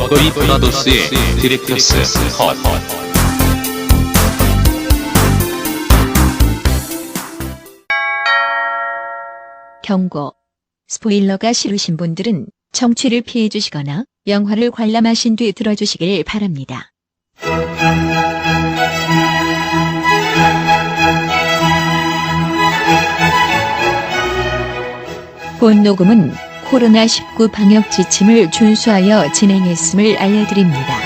버더비 브라더스의 디렉터스 컷. 경고. 스포일러가 싫으신 분들은 청취를 피해주시거나 영화를 관람하신 뒤 들어주시길 바랍니다. 본 녹음은 코로나19 방역 지침을 준수하여 진행했음을 알려드립니다.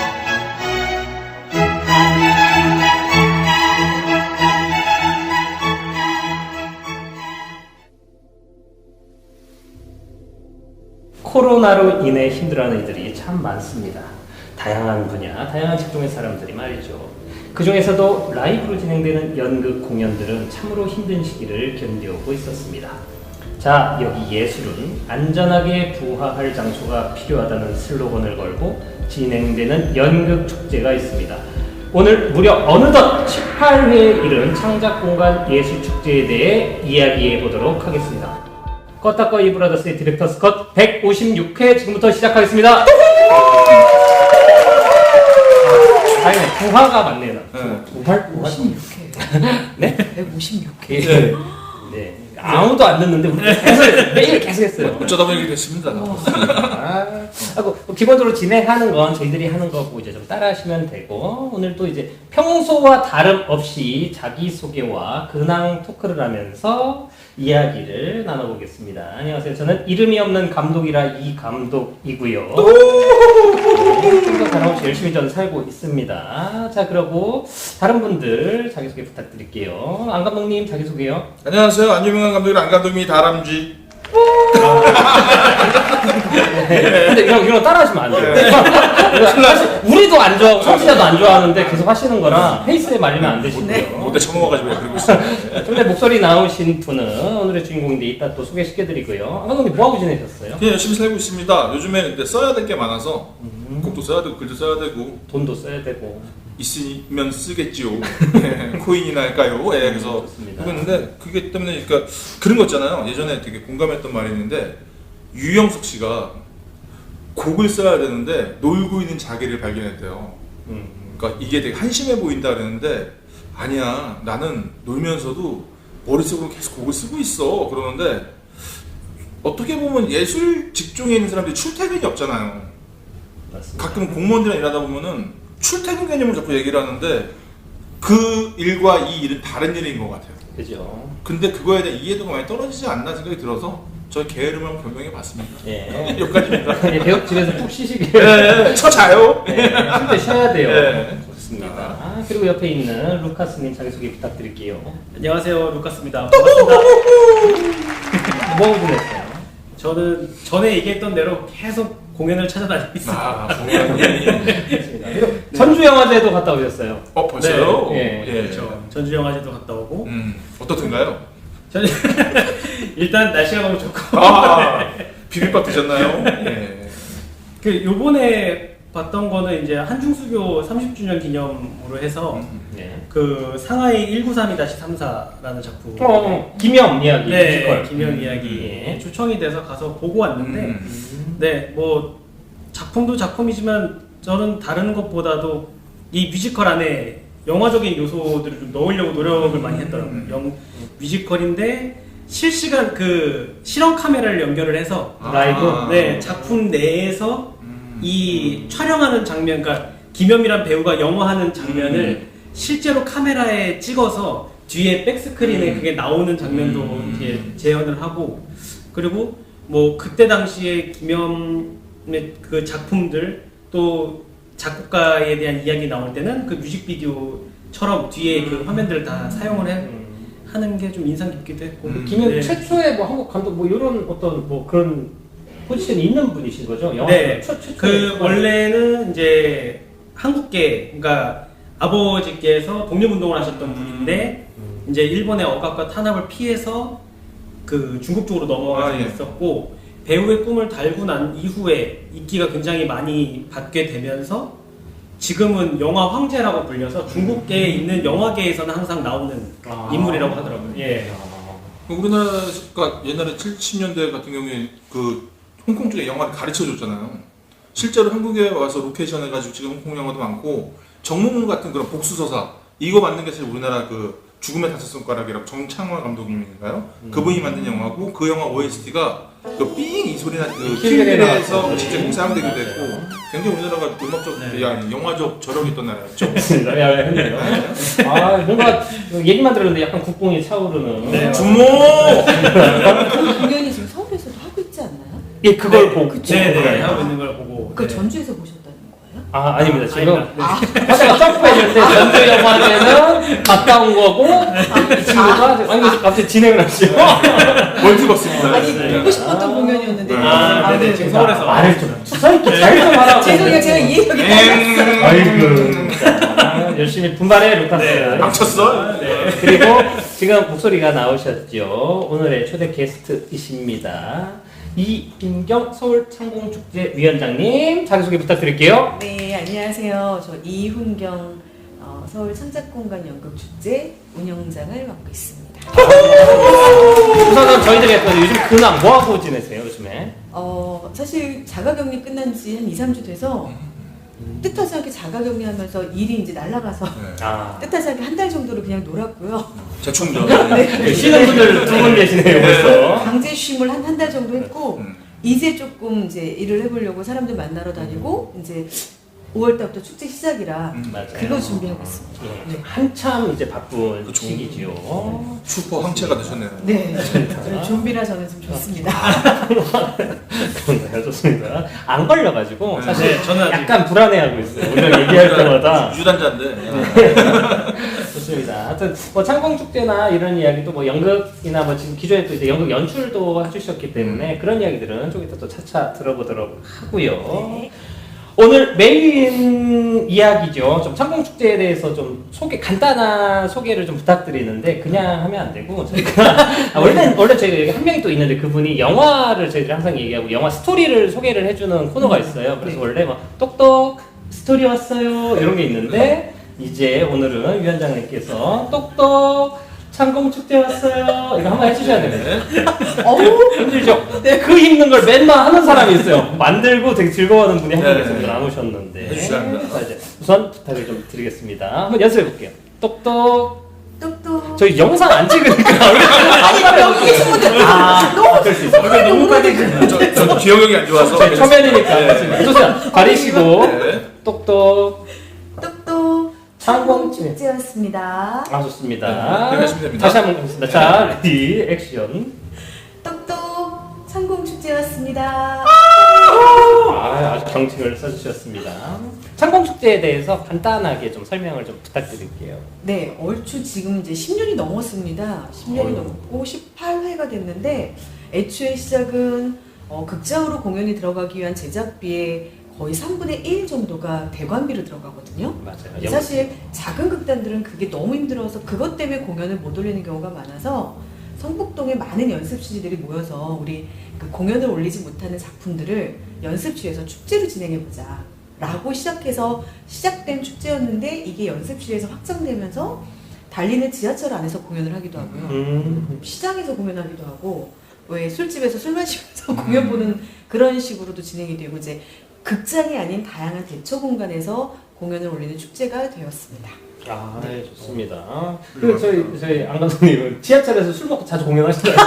코로나로 인해 힘들어하는 이들이 참 많습니다. 다양한 분야, 다양한 직종의 사람들이 말이죠. 그 중에서도 라이브로 진행되는 연극 공연들은 참으로 힘든 시기를 견뎌오고 있었습니다. 자, 여기 예술은 안전하게 부화할 장소가 필요하다는 슬로건을 걸고 진행되는 연극 축제가 있습니다. 오늘 무려 어느덧 18회에 이른 창작공간 예술축제에 대해 이야기해 보도록 하겠습니다. 껐다꺼이 브라더스의 디렉터스 컷 156회 지금부터 시작하겠습니다. 다행이네. 부화가 맞네요. 부활 56회. 네? 156회. 네. 네. 아무도 안 듣는데 우리 계속 매일 계속 했어요. 어쩌다 보니 됐습니다. 기본적으로 진행하는 건 저희들이 하는 거고 이제 좀 따라하시면 되고, 오늘 또 이제 평소와 다름없이 자기소개와 근황 토크를 하면서 이야기를 나눠보겠습니다. 안녕하세요. 저는 이름이 없는 감독이라 이 감독이고요. 좀더 다름없이 열심히 저는 살고 있습니다. 자, 그러고 다른 분들 자기소개 부탁드릴게요. 안 감독님 자기소개요. 안녕하세요. 안유명한 감독이랑 안 감독님이 다람쥐. 근데 이런 거 따라하시면 안 돼요. 사실 우리도 안 좋아하고 청취자도 안 좋아하는데 계속 하시는 거라 페이스에 말리면 안 되시고요. 못돼 처먹어가지고 그러고 있어요. 근데 목소리 나오신 분은 오늘의 주인공인데 이따 또 소개시켜드리고요. 감독님 뭐하고 지내셨어요? 그냥 열심히 살고 있습니다. 요즘에 근데 써야 될 게 많아서 곡도 써야 되고 글도 써야 되고 돈도 써야 되고 있으면 쓰겠지요. 네, 코인이나 할까요? 예, 그래서 좋습니다. 하고 있는데 그게 때문에 그러니까 그런 거 있잖아요. 예전에 되게 공감했던 말이 있는데 유영석 씨가 곡을 써야 되는데 놀고 있는 자기를 발견했대요. 그러니까 이게 되게 한심해 보인다 그랬는데 아니야, 나는 놀면서도 머릿속으로 계속 곡을 쓰고 있어 그러는데, 어떻게 보면 예술 직종에 있는 사람들이 출퇴근이 없잖아요. 맞습니다. 가끔 공무원들이랑 일하다 보면은 출퇴근 개념을 자꾸 얘기를 하는데 그 일과 이 일은 다른 일인 것 같아요. 그죠? 근데 그거에 대한 이해도가 많이 떨어지지 않나 생각이 들어서 저 게으름을 한번 변명해 봤습니다. 예. 여기까지입니다. 예, 배역집에서 푹 쉬시길. 예, 쳐자요. 네, 쉴 때 쉬어야 돼요. 예. 좋습니다. 그리고 옆에 있는 루카스님 자기소개 부탁드릴게요. 안녕하세요, 루카스입니다. 반갑습니다. 뭐하고 지냈어요? 저는 전에 얘기했던 대로 계속 공연을 찾아다니고 있습니다. 아, 공연이. 좋습니다. 그리고 전주영화제도 갔다 오셨어요. 벌써요? 네. 예. 그렇죠. 전주영화제도 갔다 오고. 어떻든가요? 전 일단 날씨가 너무 좋고. 비빔밥 드셨나요? 예. 그 요번에 봤던 거는 이제 한중수교 30주년 기념으로 해서 네. 그 상하이 193-34라는 작품. 김영 이야기. 네, 뮤지컬. 김영 이야기 예. 초청이 돼서 가서 보고 왔는데, 네, 뭐 작품도 작품이지만 저는 다른 것보다도 이 뮤지컬 안에 영화적인 요소들을 좀 넣으려고 노력을 많이 했더라고요. 뮤지컬인데 실시간 그 실험 카메라를 연결을 해서 라이브. 네, 작품 내에서 이 촬영하는 장면, 그러니까 김현미란 배우가 영화하는 장면을 실제로 카메라에 찍어서 뒤에 백스크린에 그게 나오는 장면도 이렇게 재현을 하고, 그리고 뭐 그때 당시에 김현미의 그 작품들 또 작곡가에 대한 이야기 나올 때는 그 뮤직비디오처럼 뒤에 그 화면들을 다 사용을 하는 게 좀 인상 깊기도 했고. 김영 네. 최초의 뭐 한국 감독 뭐 이런 어떤 뭐 그런 포지션이 있는 분이신 거죠? 영화 네, 최초의 그 원래는 이제 한국계, 그러니까 아버지께서 독립운동을 하셨던 분인데 이제 일본의 억압과 탄압을 피해서 그 중국 쪽으로 넘어가서 예. 있었고, 배우의 꿈을 달고 난 이후에 인기가 굉장히 많이 받게 되면서 지금은 영화 황제라고 불려서 중국계에 있는 영화계에서는 항상 나오는 인물이라고 하더라고요. 예. 우리나라가 옛날에 70년대 같은 경우에 그 홍콩 쪽에 영화를 가르쳐 줬잖아요. 실제로 한국에 와서 로케이션 해가지고 지금 홍콩 영화도 많고 정몽문 같은 그런 복수서사 이거 만든 게 사실 우리나라 그 죽음의 다섯 손가락이라고 정창화 감독님인가요? 그분이 만든 영화고 그 영화 OST가 그 삥 이 소리나 그 킬빌에서 직접 사용되기도 했고 굉장히 우리나라가 음악적, 영화적 저력이 있던 나라였죠. 했네요. 아 뭔가 얘기만 들었는데 약간 국뽕이 차오르는. 준모! 그 공연이 지금 서울에서도 하고 있지 않나요? 예, 그걸 보고. 네, 하고 있는 걸 보고. 그 네. 전주에서 보셨다는 거예요? 아, 아닙니다. 지금 아닙니다. 화제가 점프해줄 때 전주 영화제는 가까운 거고 이 친구가 아니 갑자기 진행을 하시죠. 멀티버스입니다. 아니 네. 보고 싶었던 공연이었는데. 네네. 지금 서울에서 말을 좀 주사있게 잘 좀 하라고. 죄송해요, 제가 이해력이 달랐어요. 아이고. 자, 열심히 분발해 루카스. 망쳤어? 그리고 지금 목소리가 나오셨죠. 오늘의 초대 게스트이십니다. 이인경 서울창공축제 위원장님 자기소개 부탁드릴게요. 네, 안녕하세요. 저 이훈경 서울 창작공간 연극축제 운영장을 맡고 있습니다. 우선은 저희들이 요즘 근황 뭐하고 지내세요 요즘에? 사실 자가격리 끝난 지 한 2, 3주 돼서 뜻하지 않게 자가격리 하면서 일이 이제 날아가서 아, 뜻하지 않게 한 달 정도를 그냥 놀았고요. 재충전. 쉬는 분들 두 분 계시네요 벌써. 강제 쉼을 한 달 정도 했고 이제 조금 이제 일을 해보려고 사람들 만나러 다니고 이제 5월달부터 축제 시작이라 맞아요. 그거 준비하고 있습니다. 예, 한참 이제 바쁜 그쵸. 시기지요. 슈퍼 황체가 되셨네요. 네, 준비라 저는 좀 좋습니다. 그런가요? 좋습니다. 안 걸려가지고 사실 네, 저는 아직- 약간 불안해하고 있어요. 우리가 얘기할 때마다. 유단자인데. 좋습니다. 하여튼 뭐 창공축제나 이런 이야기도 뭐 연극이나 뭐 지금 기존에 또 이제 연극 연출도 해주셨기 때문에 그런 이야기들은 좀 이따 또 차차 들어보도록 하고요. 네. 오늘 메인 이야기죠. 좀 창공축제에 대해서 좀 간단한 소개를 좀 부탁드리는데 그냥 하면 안 되고 저희가 원래 저희가 여기 한 명이 또 있는데 그분이 영화를 저희들이 항상 얘기하고 영화 스토리를 소개를 해주는 코너가 있어요. 그래서 원래 막 똑똑 스토리 왔어요 이런 게 있는데 이제 오늘은 위원장님께서 똑똑 창공축제 왔어요 이거 한번 해주셔야 됩니다. 어우 힘들죠? 그 힘든 걸 맨날 하는 사람이 있어요. 만들고 되게 즐거워하는 분이 한 분 계세요. 안 오셨는데. 해주셔야 합니다. 자, 이제 우선 부탁을 좀 드리겠습니다. 한번 연습해 볼게요. 똑똑. 똑똑. 저희 영상 안 찍으니까 아니 여기 계신 분들 너무 그럴 수 있어요. 너무 빨리 저 기억력이 안 좋아서. 저희 초면이니까 좋습니다. 가리시고 네. 똑똑. 똑똑 창공축제였습니다. 아 좋습니다. 네, 하시면 됩니다. 다시 한번 가겠습니다. 자 레디 액션. 똑똑 창공축제였습니다. 아주 경칭을 써주셨습니다. 창공축제에 대해서 간단하게 좀 설명을 좀 부탁드릴게요. 네, 얼추 지금 이제 10년이 넘었습니다. 10년이 넘고 18회가 됐는데 애초에 시작은 극장으로 공연이 들어가기 위한 제작비의 거의 3분의 1 정도가 대관비로 들어가거든요. 맞아요. 사실 작은 극단들은 그게 너무 힘들어서 그것 때문에 공연을 못 올리는 경우가 많아서 성북동에 많은 연습실들이 모여서 우리 그 공연을 올리지 못하는 작품들을 연습실에서 축제로 진행해보자 라고 시작해서 시작된 축제였는데 이게 연습실에서 확장되면서 달리는 지하철 안에서 공연을 하기도 하고요. 시장에서 공연하기도 하고 왜 술집에서 술 마시면서 공연 보는 그런 식으로도 진행이 되고 이제 극장이 아닌 다양한 대처 공간에서 공연을 올리는 축제가 되었습니다. 아, 네, 좋습니다. 그리고 저희 안 감독님은 지하철에서 술 먹고 자주 공연하시잖아요.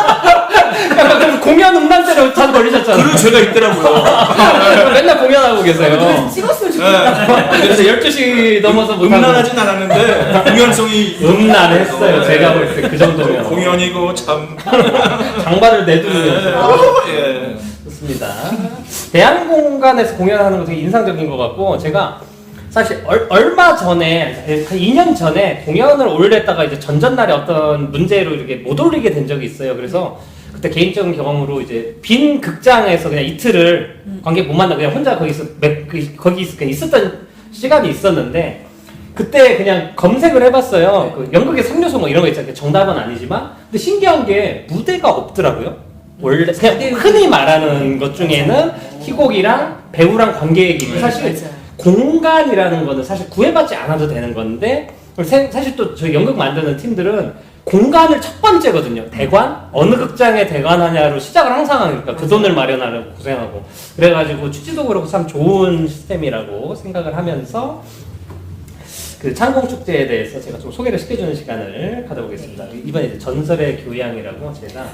약간 공연 음란죄로 자주 걸리셨잖아요. 그런 죄가 있더라고요. 맨날 공연하고 계세요. 찍었으면 좋겠다. 그래서 12시 넘어서 못하고 음란하진 않았는데 공연성이 음란했어요. 제가 볼 때 그 정도면. 공연이고 참. 장발을 내두르면서. 예. 좋습니다. 대한공간에서 공연하는 거 되게 인상적인 것 같고 제가 사실 얼마 전에 한 2년 전에 공연을 올렸다가 이제 전전날에 어떤 문제로 이렇게 못 올리게 된 적이 있어요. 그래서 그때 개인적인 경험으로 이제 빈 극장에서 그냥 이틀을 관객 못 만나 그냥 혼자 거기서 그냥 있었던 시간이 있었는데 그때 그냥 검색을 해봤어요. 그 연극의 3요소 뭐 이런 거 있잖아요. 정답은 아니지만 근데 신기한 게 무대가 없더라고요. 원래 그냥 흔히 말하는 것 중에는 희곡이랑 배우랑 관객이 사실 맞아요. 공간이라는 거는 사실 구애받지 않아도 되는 건데 사실 또 저희 연극 만드는 팀들은 공간을 첫 번째거든요. 대관? 어느 극장에 대관하냐로 시작을 항상 하니까 그 돈을 마련하려고 고생하고. 그래가지고 취지도 그렇고 참 좋은 시스템이라고 생각을 하면서 그 창공축제에 대해서 제가 좀 소개를 시켜주는 시간을 가져보겠습니다. 이번에 이제 전설의 교양이라고 제가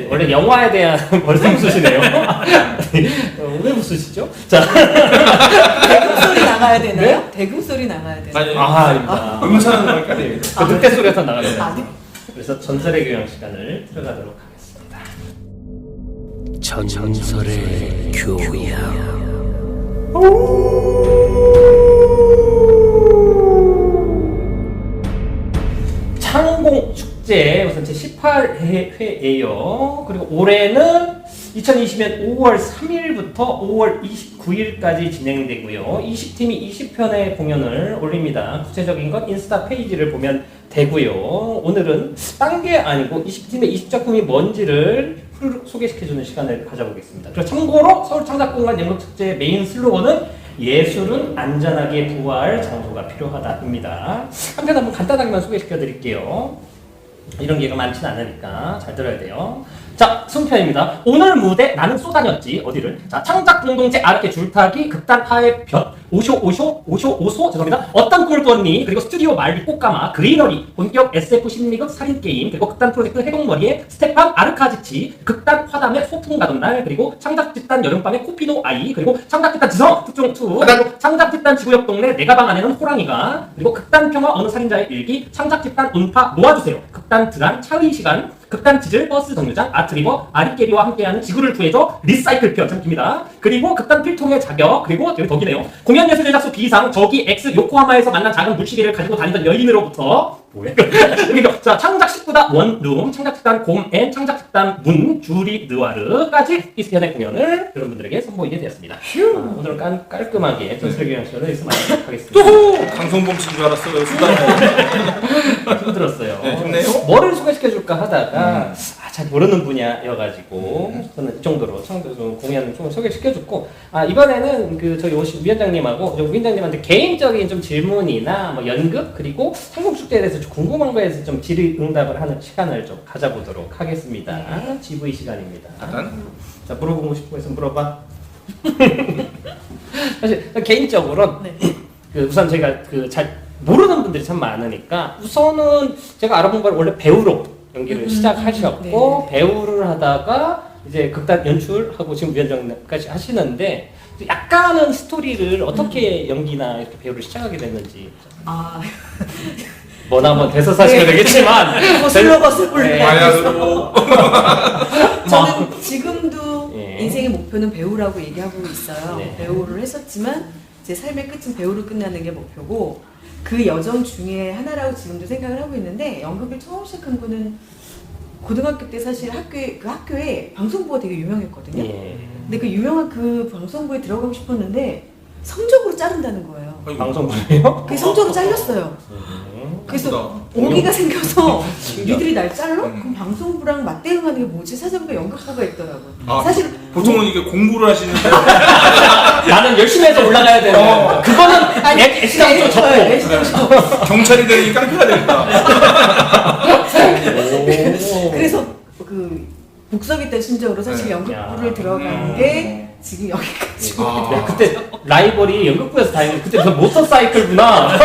원래 영화에 대한 벌써 웃으시네요. 왜 웃으시죠? 자, 대금 소리 나가야 되나요? 네? 대금 소리 나가야 되나요? 아닙니다. 음산은 할까요? 그 늑대 소리가 나가요. 아, 네. 그래서 전설의 교양 시간을 들어가도록 하겠습니다. 전설의 교양. 창공 축제 우선 제 18회예요. 그리고 올해는 2020년 5월 3일부터 5월 29일까지 진행되고요. 20팀이 20편의 공연을 올립니다. 구체적인 건 인스타 페이지를 보면 되고요. 오늘은 딴 게 아니고 20팀의 20작품이 뭔지를 후루룩 소개시켜주는 시간을 가져보겠습니다. 그리고 참고로 서울창작공간 연극축제의 메인 슬로건은 예술은 안전하게 부화할 장소가 필요하다입니다. 한편 한번 간단하게만 소개시켜 드릴게요. 이런 기회가 많지는 않으니까 잘 들어야 돼요. 자, 순편입니다. 오늘 무대 나는 쏘다녔지. 어디를? 자, 창작 공동체 아르케 줄타기 극단 하의 볕 오쇼 죄송합니다. 어떤 꿈을 꿨니? 그리고 스튜디오 말리 꽃가마 그리너리 본격 SF 심리극 살인 게임 그리고 극단 프로젝트 해동머리의 스테판 아르카지치 극단 화담의 소풍 가던 날 그리고 창작 집단 여름밤의 코피노 아이 그리고 창작 집단 지성 특종 2 그리고 창작 집단 지구역 동네 내 가방 안에는 호랑이가 그리고 극단 평화 어느 살인자의 일기 창작 집단 운파 놓아주세요 극단 드란 차의 시간 극단 지질 버스 정류장 아트리버 아리케리와 함께하는 지구를 구해줘 리사이클 편 참 깁니다. 그리고 극단 필통의 자격 그리고 여기 덕이네요. 공연예술 제작소 비상 저기 X 요코하마에서 만난 작은 물시계를 가지고 다니던 여인으로부터 뭐야? 그러니까 자 창작 19다 원룸 창작 집단 곰앤 창작 집단 문 주리 느와르까지 이 편의 공연을 여러분들에게 선보이게 되었습니다. 오늘 깔끔하게 전설 교양 시간을 여기서 마치도록 하겠습니다. 또 강성범 씨인 줄 알았어요. 수다네. 힘들었어요. 네, 힘내요. 뭐를 소개시켜줄까 하다가 잘 모르는 분야여가지고 저는 이 정도로 좀 공연을 좀 소개시켜줬고 이번에는 그 저희 오신 위원장님하고 위원장님한테 개인적인 좀 질문이나 뭐 연극 그리고 상공축제에 대해서 좀 궁금한 거에 대해서 좀 질의응답을 하는 시간을 좀 가져보도록 하겠습니다. GV 시간입니다. 자 물어보고 싶은 거 있으면 물어봐. 사실 개인적으로 네. 그 우선 제가 그 잘 모르는 분들이 참 많으니까 우선은 제가 알아본 건 원래 배우로 연기를 시작하셨고 네. 배우를 하다가 이제 극단 연출하고 지금 위원장까지 하시는데 약간은 스토리를 어떻게 연기나 이렇게 배우를 시작하게 됐는지 아, 뭐나 한번 대서사시가 되겠지만 거슬러 네. 마야로 저는 지금도 예. 인생의 목표는 배우라고 얘기하고 있어요. 네. 배우를 했었지만 제 삶의 끝은 배우로 끝나는 게 목표고 그 여정 중에 하나라고 지금도 생각을 하고 있는데 연극을 처음 시작한 거는 고등학교 때 사실 학교에 방송부가 되게 유명했거든요. 예. 근데 그 유명한 그 방송부에 들어가고 싶었는데 성적으로 자른다는 거예요. 방송부예요? 그게 성적으로 잘렸어요. 그래서 오기가 생겨서 니들이 날 잘라? 그럼 방송부랑 맞대응하는 게 뭐지? 찾아보니까 연극부가 있더라고. 사실 보통은 이게 공부를 하시는데 나는 열심히 해서 올라가야 되는데 그거는 애시당초 접고 경찰이 되니 깡패가 되겠다. 그래서 그 복서있던 심정으로 사실 연극부를 들어간 게 지금 여기까지. 야, 그때 라이벌이 연극부에서 다행히 그때 무슨 모터사이클구나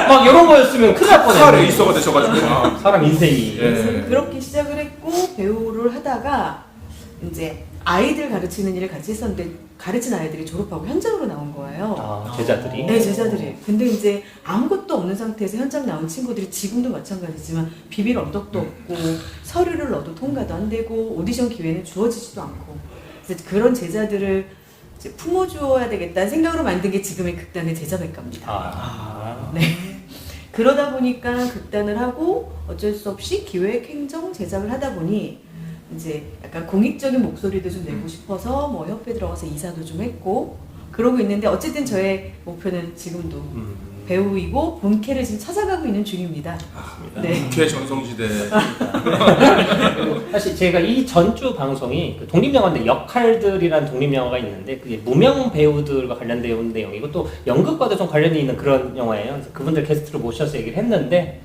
막 이런 거였으면 큰일 날 뻔했네. 카 레이서가 되셔가지고 사람 인생이 예. 그렇게 시작을 했고 배우를 하다가 이제 아이들 가르치는 일을 같이 했었는데 가르친 아이들이 졸업하고 현장으로 나온 거예요. 제자들이? 네, 제자들이. 근데 이제 아무것도 없는 상태에서 현장 나온 친구들이 지금도 마찬가지지만 비빌 언덕도 없고 서류를 넣어도 통과도 안 되고 오디션 기회는 주어지지도 않고 그래서 그런 제자들을 이제 품어주어야 되겠다는 생각으로 만든 게 지금의 극단의 제자백과입니다. 네. 그러다 보니까 극단을 하고 어쩔 수 없이 기획, 행정, 제작을 하다 보니 이제 약간 공익적인 목소리도 좀 내고 싶어서 뭐 협회 들어가서 이사도 좀 했고 그러고 있는데 어쨌든 저의 목표는 지금도 배우이고 본캐를 지금 찾아가고 있는 중입니다. 네. 국회 전성시대. 사실 제가 이 전주 방송이 그 독립영화인데 역할들이라는 독립영화가 있는데 그게 무명 배우들과 관련된 내용이고 또 연극과도 좀 관련이 있는 그런 영화예요. 그래서 그분들 게스트로 모셔서 얘기를 했는데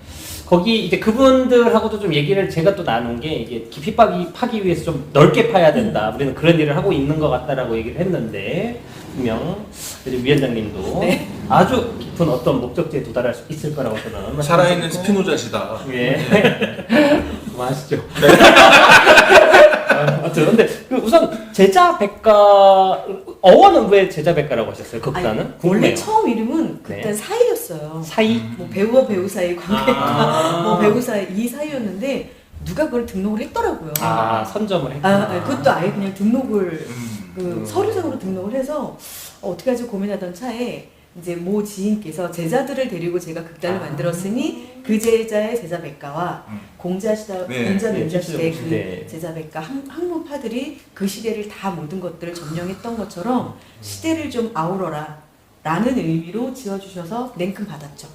거기 이제 그분들하고도 좀 얘기를 제가 또 나눈 게 이게 깊이 파기 위해서 좀 넓게 파야 된다. 우리는 그런 일을 하고 있는 것 같다라고 얘기를 했는데 분명 우리 위원장님도 네. 아주 깊은 어떤 목적지에 도달할 수 있을 거라고 저는 살아있는 스피노자시다. 예. 그만하시죠. 아무튼 근데 그 우선 제자백가 어원은 왜 제자백가라고 하셨어요? 극단은? 아니, 원래 궁금해요. 처음 이름은 극단 네. 사이였어요. 사이? 뭐 배우와 배우 사이 관계가 뭐 배우 사이 이 사이였는데 누가 그걸 등록을 했더라고요. 선점을 했구나. 그것도 아예 그냥 등록을 그 음. 서류상으로 등록을 해서 어떻게 하지 고민하던 차에 이제 모 지인께서 제자들을 데리고 제가 극단을 만들었으니 그 제자의 제자백가와 공자시대 네. 공자 네, 민자 시대 그 네. 제자백가 학문파들이 그 시대를 다 모든 것들을 점령했던 것처럼 시대를 좀 아우러라 라는 의미로 지어주셔서 냉큼 받았죠.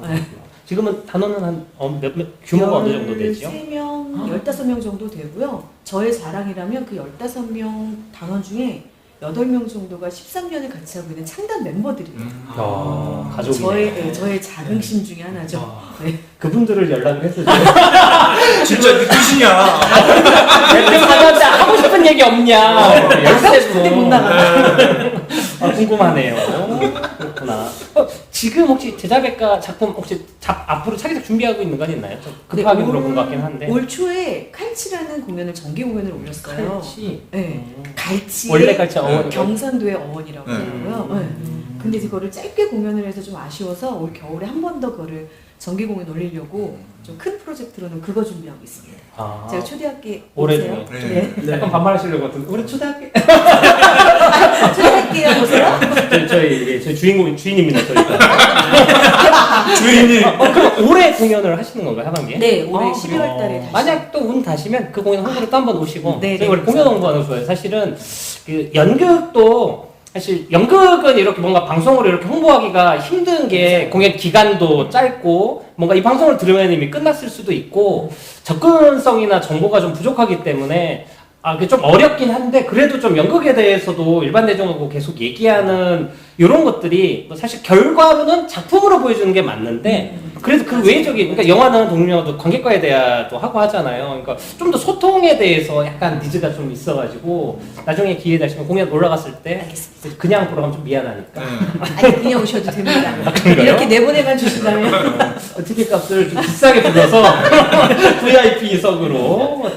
네. 지금은 단원은 한 규모가 어느 정도 되죠? 13명, 15명 정도 되고요. 저의 자랑이라면 그 15명 단원 중에 8명 정도가 13년을 같이 하고 있는 창단 멤버들이에요. 가족이네. 저의 자긍심 중에 하나죠. 네. 그분들을 연락을 했을 때 진짜 네 뜻이냐? 대표 사장한테 하고 싶은 얘기 없냐? 근데 못 나가. 궁금하네요. 그렇구나. 지금 혹시 제자백가 작품 혹시 앞으로 차기작 준비하고 있는 건 있나요? 좀 급하게 물어본 것 같긴 한데. 올 초에 칼치라는 공연을 정기 공연을 올렸어요. 칼치? 네. 갈치. 원래 갈치 어원. 경산도의 어원이라고 하고요. 네. 근데 이제 그거를 짧게 공연을 해서 좀 아쉬워서 올 겨울에 한 번 더 그거를 정기 공연 올리려고 좀 큰 프로젝트로는 그거 준비하고 있습니다. 제가 초대할게 올해 오세요. 중에. 네. 약간 반말하시려고 같은데 우리 초대할게. 초대할게요. 보세요. 저희 주인입니다. 저희가. 주인님. 그럼 올해 공연을 하시는 건가요, 하반기에? 네, 올해 12월 달에 다시. 만약 또 운 다시면 그 공연 홍보를 또 한 번 오시고 네, 저희 네, 원래 공연 홍보하는 거 좋아해요. 사실은 그 연극도 사실 연극은 이렇게 뭔가 방송으로 이렇게 홍보하기가 힘든 게 공연 기간도 짧고 뭔가 이 방송을 들으면 이미 끝났을 수도 있고 접근성이나 정보가 좀 부족하기 때문에 그게 좀 어렵긴 한데 그래도 좀 연극에 대해서도 일반 대중하고 계속 얘기하는 이런 것들이 뭐 사실 결과로는 작품으로 보여주는 게 맞는데 그래도 그 외적인 그러니까 영화는 독립영화도 관객과에 대화도 하고 하잖아요. 그러니까 좀 더 소통에 대해서 약간 니즈가 좀 있어가지고 나중에 기회 되시면 공연 올라갔을 때 알겠습니다. 그냥 보러 가면 좀 미안하니까 아니 그냥 오셔도 됩니다. 그런가요? 이렇게 내보내만 주시다면 티켓 값을 좀 비싸게 불러서 VIP석으로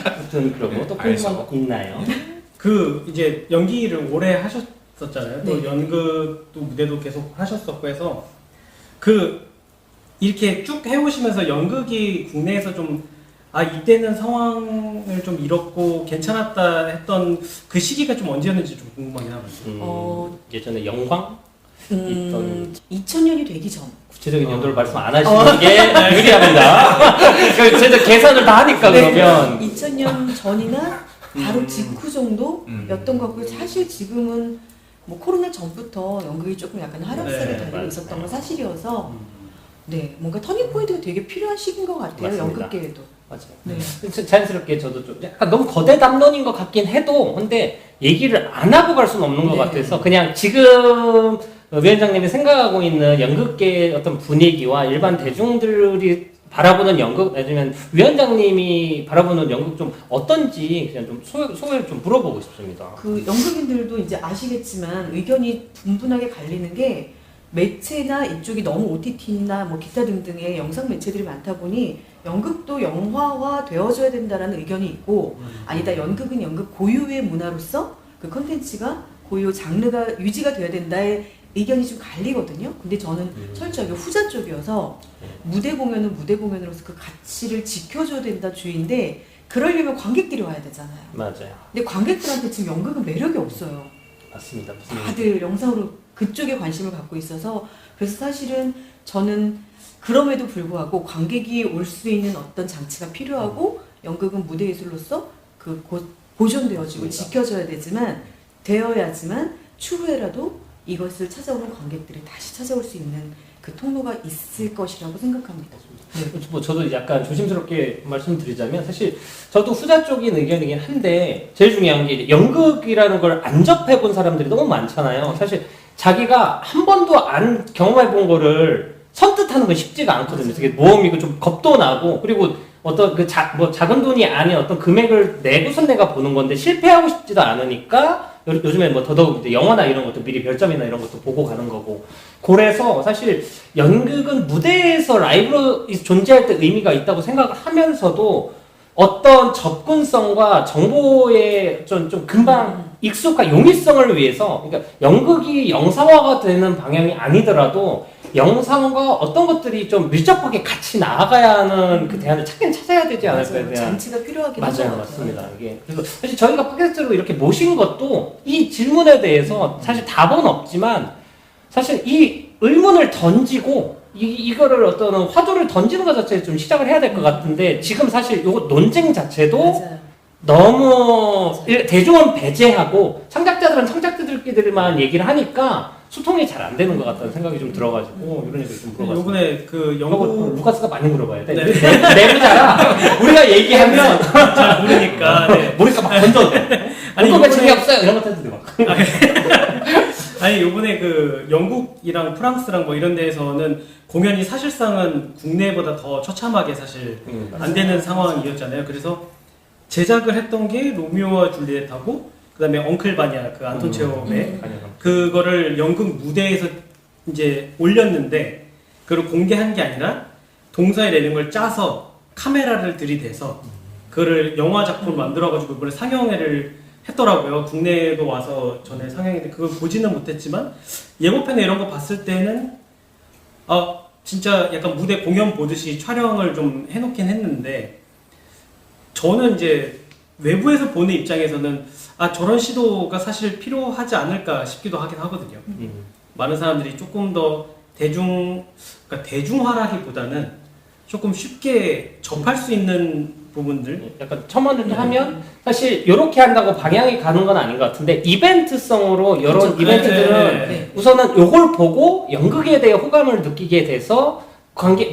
아무튼 그러고 또 궁금한 거 있나요? 그 이제 연기를 오래 하셨었잖아요. 또 네. 연극도 무대도 계속 하셨었고 해서 그 이렇게 쭉 해오시면서 연극이 국내에서 좀 이때는 상황을 좀 잃었고 괜찮았다 했던 그 시기가 좀 언제였는지 좀 궁금하긴 하거든요. 예전에 영광? 있던 2000년이 되기 전. 구체적인 연도를 말씀 안 하시는 게 유리합니다. 제가 계산을 다 하니까 그러면 2000년 전이나 바로 직후 정도였던 것 같고요. 사실 지금은 뭐 코로나 전부터 연극이 조금 약간 하락세를 네, 달리고 맞아요. 있었던 건 사실이어서 네 뭔가 터닝 포인트가 되게 필요한 시기인 것 같아요. 맞습니다. 연극계에도. 맞아요. 네. 자연스럽게 저도 좀 약간 너무 거대 담론인 것 같긴 해도 근데 얘기를 안 하고 갈 수는 없는 것 네. 같아서 그냥 지금 위원장님이 생각하고 있는 연극계의 어떤 분위기와 일반 대중들이 바라보는 연극 아니면 위원장님이 바라보는 연극 좀 어떤지 그냥 좀 소개를 좀 물어보고 싶습니다. 그 연극인들도 이제 아시겠지만 의견이 분분하게 갈리는 게 매체나 이쪽이 너무 OTT나 뭐 기타 등등의 영상 매체들이 많다 보니 연극도 영화화 되어줘야 된다라는 의견이 있고 아니다 연극은 연극 고유의 문화로서 그 콘텐츠가 고유 장르가 유지가 돼야 된다의 의견이 좀 갈리거든요. 근데 저는 철저하게 후자 쪽이어서 무대 공연은 무대 공연으로서 그 가치를 지켜줘야 된다 주의인데 그러려면 관객들이 와야 되잖아요. 맞아요. 근데 관객들한테 지금 연극은 매력이 없어요. 맞습니다. 다들 영상으로 그쪽에 관심을 갖고 있어서 그래서 사실은 저는 그럼에도 불구하고 관객이 올 수 있는 어떤 장치가 필요하고 연극은 무대 예술로서 그 보존되어지고 지켜져야 되어야지만 추후에라도 이것을 찾아오는 관객들이 다시 찾아올 수 있는 그 통로가 있을 것이라고 생각합니다. 뭐 저도 약간 조심스럽게 말씀드리자면 사실 저도 후자 쪽인 의견이긴 한데 제일 중요한 게 연극이라는 걸 안 접해본 사람들이 너무 많잖아요. 사실 자기가 한 번도 안 경험해본 거를 선뜻하는 건 쉽지가 않거든요. 되게 모험이고 좀 겁도 나고 그리고 어떤 그 작은 돈이 아닌 어떤 금액을 내고선 내가 보는 건데 실패하고 싶지도 않으니까 요즘에 뭐 더더욱 이제 영화나 이런 것도 미리 별점이나 이런 것도 보고 가는 거고 그래서 사실 연극은 무대에서 라이브로 존재할 때 의미가 있다고 생각을 하면서도 어떤 접근성과 정보의 좀 금방 익숙한 용이성을 위해서 그러니까 연극이 영상화가 되는 방향이 아니더라도 영상과 어떤 것들이 좀 밀접하게 같이 나아가야 하는 그 대안을 찾아야 되지 않을까에 대한 장치가 필요하긴 하죠. 맞아요, 맞습니다. 이게 그래서 사실 저희가 팟캐스트로 이렇게 모신 것도 이 질문에 대해서 사실 답은 없지만 사실 이 의문을 던지고 이거를 어떤 화두를 던지는 것 자체에 좀 시작을 해야 될 것 같은데 지금 사실 요거 논쟁 자체도 맞아요. 너무 대중은 배제하고 창작자들은 창작자들끼리만 얘기를 하니까 소통이 잘 안 되는 것 같다는 생각이 좀 들어가지고 이런 얘기를 좀 물어봤습니다. 요번에 그 영국 루카스가 많이 물어봐야 돼. 네. 내부자라 우리가 얘기하면 잘 모르니까 네. 모르니까 막 던져. 아니, 아니 이거 요번에- 재미없어요 이런 것 해도 막. 아니 요번에 그 영국이랑 프랑스랑 뭐 이런 데에서는 공연이 사실상은 국내보다 더 처참하게 사실 안 되는 상황이었잖아요. 그래서 제작을 했던 게 로미오와 줄리엣하고 그다음에 엉클바냐 그 안톤 체홉의 그거를 연극 무대에서 이제 올렸는데 그걸 공개한 게 아니라 동사에 내는 걸 짜서 카메라를 들이대서 그거를 영화 작품을 만들어가지고 이번에 상영회를 했더라고요. 국내에도 와서 전에 상영했는데 그걸 보지는 못했지만 예고편에 이런 거 봤을 때는 진짜 약간 무대 공연 보듯이 촬영을 좀 해놓긴 했는데 저는 이제 외부에서 보는 입장에서는 저런 시도가 사실 필요하지 않을까 싶기도 하긴 하거든요. 많은 사람들이 조금 더 그러니까 대중화라기보다는 조금 쉽게 접할 수 있는 부분들 약간 첨언을 하면 사실 이렇게 한다고 방향이 가는 건 아닌 것 같은데 이벤트성으로 이런 그렇죠. 이벤트들은 네. 우선은 요걸 보고 연극에 대해 호감을 느끼게 돼서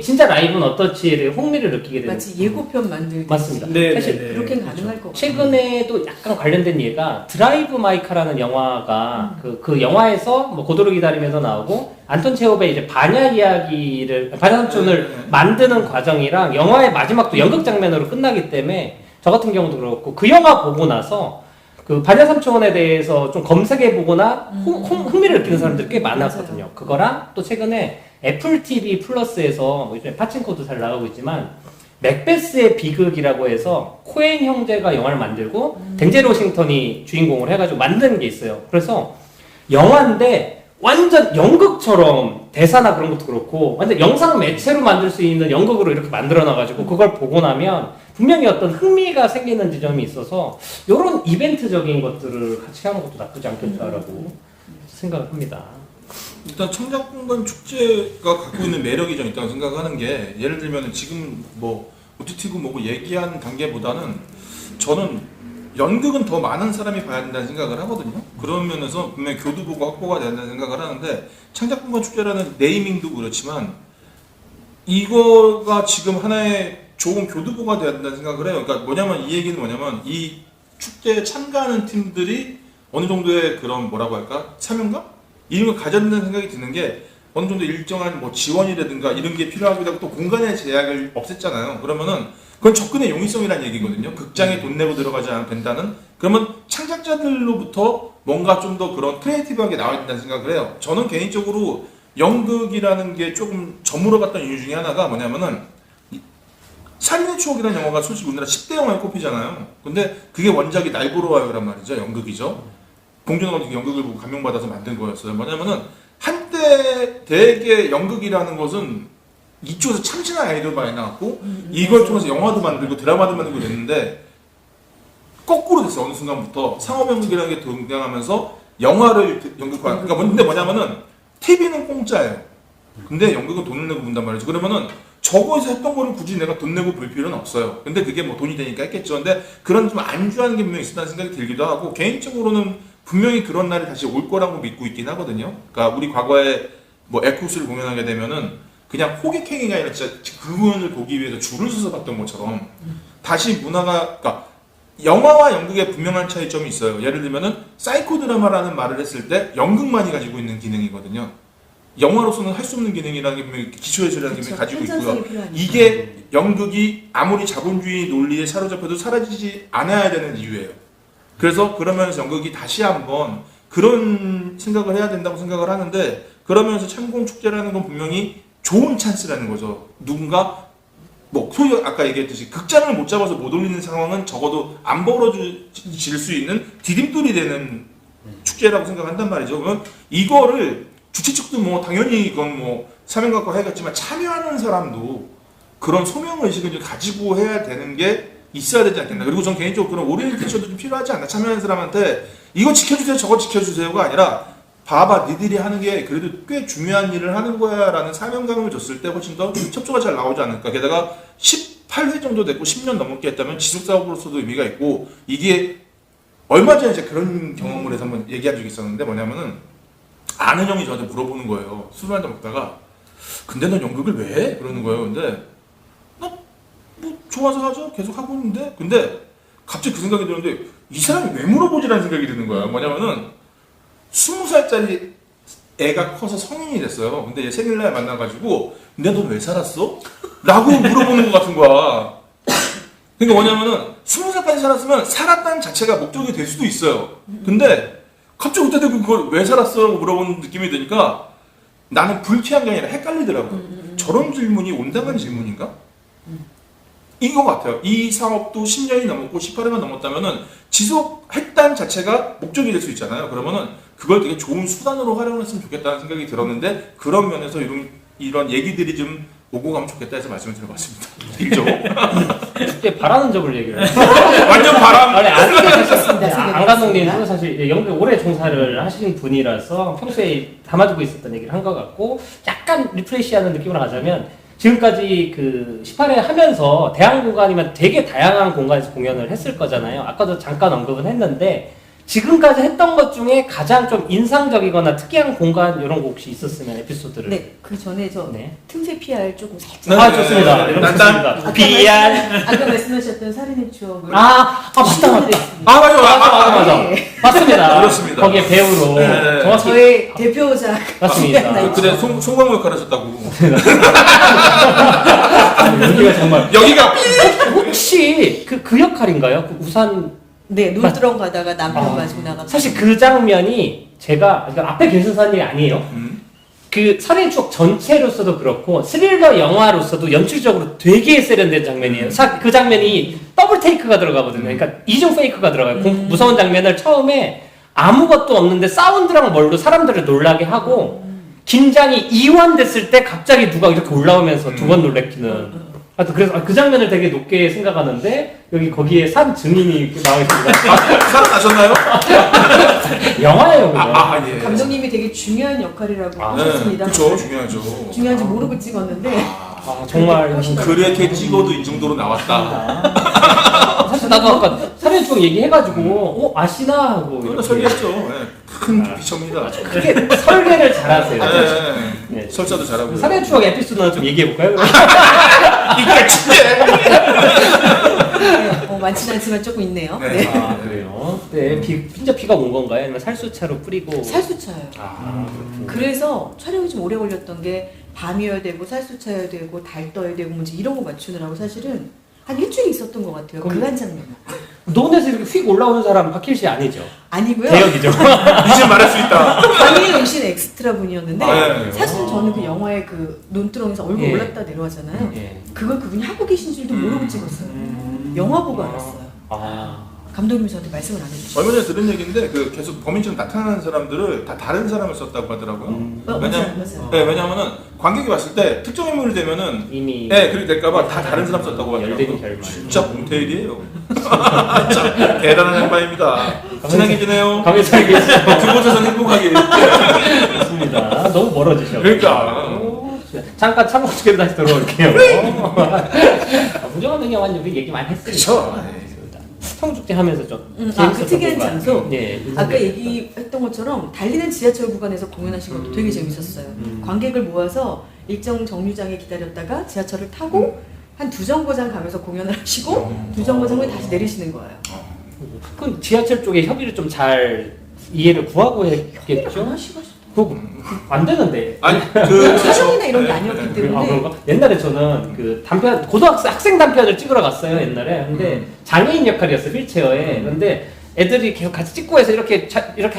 진짜 라이브는 어떨지를 흥미를 느끼게 되는 마치 예고편 만들듯이. 맞습니다. 네, 사실 네, 네. 그렇게 가능할 것 같아요. 최근에도 약간 관련된 예가 드라이브 마이카라는 영화가 그 영화에서 뭐 고도를 기다리면서 나오고 안톤 체홉의 이제 반야 이야기를 반야삼촌을 만드는 과정이랑 영화의 마지막도 연극 장면으로 끝나기 때문에 저 같은 경우도 그렇고 그 영화 보고 나서 그 반야삼촌에 대해서 좀 검색해 보거나 흥미를 느끼는 사람들이 꽤 많았거든요. 그거랑 또 최근에 애플 TV 플러스에서 뭐 요즘에 파친코도 잘 나가고 있지만 맥베스의 비극이라고 해서 코엔 형제가 영화를 만들고 덴젤 워싱턴이 주인공을 해가지고 만든 게 있어요. 그래서 영화인데 완전 연극처럼 대사나 그런 것도 그렇고 완전 영상 매체로 만들 수 있는 연극으로 이렇게 만들어놔가지고 그걸 보고 나면 분명히 어떤 흥미가 생기는 지점이 있어서 이런 이벤트적인 것들을 같이 하는 것도 나쁘지 않겠다라고 생각을 합니다. 일단 청작공간 축제가 갖고 있는 매력이 좀 있다고 생각하는 게 예를 들면 지금 뭐 OTT고 뭐고 얘기한 단계보다는 저는 연극은 더 많은 사람이 봐야 된다는 생각을 하거든요. 그런 면에서 분명히 교두보고 확보가 된다는 생각을 하는데 창작공간 축제라는 네이밍도 그렇지만 이거가 지금 하나의 좋은 교두보가 돼야 된다는 생각을 해요. 그러니까 뭐냐면 이 얘기는 뭐냐면 이 축제에 참가하는 팀들이 어느 정도의 그런 뭐라고 할까? 사명감? 이런 걸 가져야 된다는 생각이 드는 게 어느 정도 일정한 뭐 지원이라든가 이런 게 필요하기도 하고 또 공간의 제약을 없앴잖아요. 그러면은 그건 접근의 용이성이라는 얘기거든요. 극장에 돈 내고 들어가지 않아도 된다는. 그러면 창작자들로부터 뭔가 좀 더 그런 크리에이티브하게 나와야 된다는 생각을 해요. 저는 개인적으로 연극이라는 게 조금 저물어갔던 이유 중에 하나가 뭐냐면은 살인의 추억이라는 영화가 솔직히 우리나라 10대 영화에 꼽히잖아요. 근데 그게 원작이 날 보러 와요란 말이죠. 연극이죠. 봉준호 감독이 연극을 보고 감명받아서 만든 거였어요. 뭐냐면은 한때 되게 연극이라는 것은 이쪽에서 참신한 아이디어도 많이 나왔고 이걸 통해서 영화도 만들고 드라마도 만들고 그랬는데 거꾸로 됐어. 어느 순간부터 상업연극이라는 게 등장하면서 영화를 연극화. 그러니까 근데 뭐냐면은 TV는 공짜예요. 근데 연극은 돈을 내고 본단 말이죠. 그러면은 저거에서 했던 거를 굳이 내가 돈 내고 볼 필요는 없어요. 근데 그게 뭐 돈이 되니까 했겠죠. 근데 그런 좀 안주하는 게 분명히 있었다는 생각이 들기도 하고 개인적으로는 분명히 그런 날이 다시 올 거라고 믿고 있긴 하거든요. 그러니까 우리 과거에 뭐 에쿠스를 공연하게 되면은 그냥 호객행위가 아니라 진짜 그 공연을 보기 위해서 줄을 서서 봤던 것처럼 다시 문화가 그러니까 영화와 연극의 분명한 차이점이 있어요. 예를 들면은 사이코 드라마라는 말을 했을 때 연극만이 가지고 있는 기능이거든요. 영화로서는 할 수 없는 기능이라는 게 분명히 기초예술이라는 게 그쵸. 가지고 현장성이 있고요. 필요하니까. 이게 연극이 아무리 자본주의 논리에 사로잡혀도 사라지지 않아야 되는 이유예요. 그래서 그러면서 연극이 다시 한번 그런 생각을 해야 된다고 생각을 하는데, 그러면서 창공축제라는 건 분명히 좋은 찬스라는 거죠. 누군가 뭐 소위 아까 얘기했듯이 극장을 못 잡아서 못 올리는 상황은 적어도 안 벌어질 수 있는 디딤돌이 되는 축제라고 생각한단 말이죠. 그러면 이거를 주최 측도 뭐 당연히 이건 뭐 사명 갖고 해야겠지만 참여하는 사람도 그런 소명 의식을 좀 가지고 해야 되는 게 있어야 되지 않겠나. 그리고 전 개인적으로 그런 오리엔테이션도 좀 필요하지 않나. 참여하는 사람한테 이거 지켜주세요 저거 지켜주세요가 아니라 봐봐 니들이 하는 게 그래도 꽤 중요한 일을 하는 거야 라는 사명감을 줬을 때 훨씬 더 첩조가 잘 나오지 않을까. 게다가 18회 정도 됐고 10년 넘게 했다면 지속사업으로서도 의미가 있고, 이게 얼마 전에 제가 그런 경험을 해서 한번 얘기한 적이 있었는데, 뭐냐면은 아는 형이 저한테 물어보는 거예요. 술을 한잔 먹다가 근데 넌 연극을 왜 해? 그러는 거예요. 근데 나 뭐 좋아서 하죠. 계속 하고 있는데, 근데 갑자기 그 생각이 드는데 이 사람이 왜 물어보지라는 생각이 드는 거야. 뭐냐면은 20살짜리 애가 커서 성인이 됐어요. 근데 얘 생일날 만나가지고 근데 넌 왜 살았어? 라고 물어보는 것 같은 거야. 그러니까 뭐냐면은 20살까지 살았으면 살았다는 자체가 목적이 될 수도 있어요. 근데 갑자기 그때 그걸 왜 살았어? 라고 물어보는 느낌이 드니까 나는 불쾌한 게 아니라 헷갈리더라고요. 저런 질문이 온당한 질문인가? 인 것 같아요. 이 사업도 10년이 넘었고 18회만 넘었다면은 지속했다는 자체가 목적이 될 수 있잖아요. 그러면은 그걸 되게 좋은 수단으로 활용했으면 좋겠다는 생각이 들었는데, 그런 면에서 이런 얘기들이 좀 오고 가면 좋겠다 해서 말씀을 드려봤습니다. 일조. 그때 바라는 점을 얘기를 해요. 완전 바람. 아니, 생각했습니다. 안 감독님도 사실 연극 오래 종사를 하시는 분이라서 평소에 담아두고 있었던 얘기를 한 것 같고, 약간 리프레시하는 느낌으로 가자면 지금까지 그 18회 하면서 대학 공간이면 되게 다양한 공간에서 공연을 했을 거잖아요. 아까도 잠깐 언급은 했는데, 지금까지 했던 것 중에 가장 좀 인상적이거나 특이한 공간 이런 거 혹시 있었으면 에피소드를. 네, 그 전에 저 네. 틈새 PR 조금 살짝. 네. 아, 좋습니다. 네. 이런 난- 좋습니다. PR. 아까 말씀하셨던 살인의 추억을. 맞다. 아 맞아. 맞아. 네. 맞습니다. 그렇습니다. 거기에 배우로 네. 정확히 저의 대표작. 맞습니다. 그때 송강호 역할 하셨다고. 여기가 정말 여기가 혹시 그 역할인가요? 그 우산 네, 논두렁 가다가 남편 아, 가지고 나가. 사실 그 장면이 제가 그러니까 앞에 계셔서 한 일이 아니에요. 그 살인의 추억 전체로서도 그렇고 스릴러 영화로서도 연출적으로 되게 세련된 장면이에요. 그 장면이 더블 테이크가 들어가거든요. 그러니까 이중 페이크가 들어가요. 무서운 장면을 처음에 아무것도 없는데 사운드랑 뭘로 사람들을 놀라게 하고 긴장이 이완됐을 때 갑자기 누가 이렇게 올라오면서 두 번 놀래키는. 하여튼 그래서 그 장면을 되게 높게 생각하는데 여기 거기에 산 증인이 이렇게 나와 있습니다. 살아나셨나요? 영화예요, 그죠? 예. 감독님이 되게 중요한 역할이라고 네, 하셨습니다. 그렇죠. 중요하죠. 중요한지 모르고 찍었는데. 정말 그렇게 찍어도 이 정도로 나왔다. 사실 나도 아까 살인의 추억 얘기해가지고 아시나 하고 그건 이렇게. 설계했죠. 네. 큰 비첨니다. 그게 설계를 잘하세요. 네. 설사도 잘하고. 살인의 추억 에피소드 좀 얘기해볼까요? 이게 진짜. 많지는 않지만 조금 있네요. 네. 네. 아 그래요? 네, 진짜 비가 온 건가요? 아니면 살수차로 뿌리고? 살수차요. 아 그렇군요. 그래서 촬영이 좀 오래 걸렸던 게 밤이어야 되고 살수차여야 되고 달 떠야 되고 뭐 이런 거 맞추느라고 사실은 한 일주일이 있었던 것 같아요. 그 한 장면. 논에서 이렇게 휙 올라오는 사람 박힐 씨 아니죠? 아니고요. 대역이죠. 이제 말할 수 있다. 강희애 영신 엑스트라 분이었는데 네. 사실 저는 그 영화의 그 논두렁에서 얼굴 예. 올랐다 내려왔잖아요. 예. 그걸 그분이 하고 계신 줄도 모르고 찍었어요. 영화 보고 알았어요. 아 감독님이 저한테 말씀을 안 해주셨어요. 얼마 전에 들은 얘기인데 그 계속 범인처럼 나타나는 사람들을 다 다른 사람을 썼다고 하더라고요. 맞아요, 맞아요. 네, 왜냐면은 관객이 봤을 때 특정 인물이 되면은 이미 네, 그렇게 될까봐 다 다른 사람 썼다고 열대니 하더라고요. 결말. 진짜 봉태일이에요. 진짜 대단한 양반입니다. 친하게 지내요. 가만히 잘 계시죠. 그곳에서는 행복하게. 좋습니다. 너무 멀어지셔. 그러니까. 잠깐 참고 어떻게 다시 돌아올게요. 무정한 영화는 우리 얘기 많이 했으니까. 그쵸. 알겠습니다. 성축제 하면서 좀 그 재밌었던 특이한 공간. 장소. 예, 아까 얘기했던 것처럼 달리는 지하철 구간에서 공연하신 것도 되게 재밌었어요. 관객을 모아서 일정 정류장에 기다렸다가 지하철을 타고 한 두 정거장 가면서 공연을 하시고 두 정거장 후에 다시 내리시는 거예요. 그 지하철 쪽에 협의를 좀 잘 이해를 구하고 협의를 안 했겠죠? 하시고 안 되는데. 아니 사정이나 이런 게 네, 아니었기 네. 때문에. 아, 그런가? 옛날에 저는 그 단편 학생 단편을 찍으러 갔어요 옛날에. 근데 장애인 역할이었어 휠체어에. 근데 애들이 계속 같이 찍고 해서 이렇게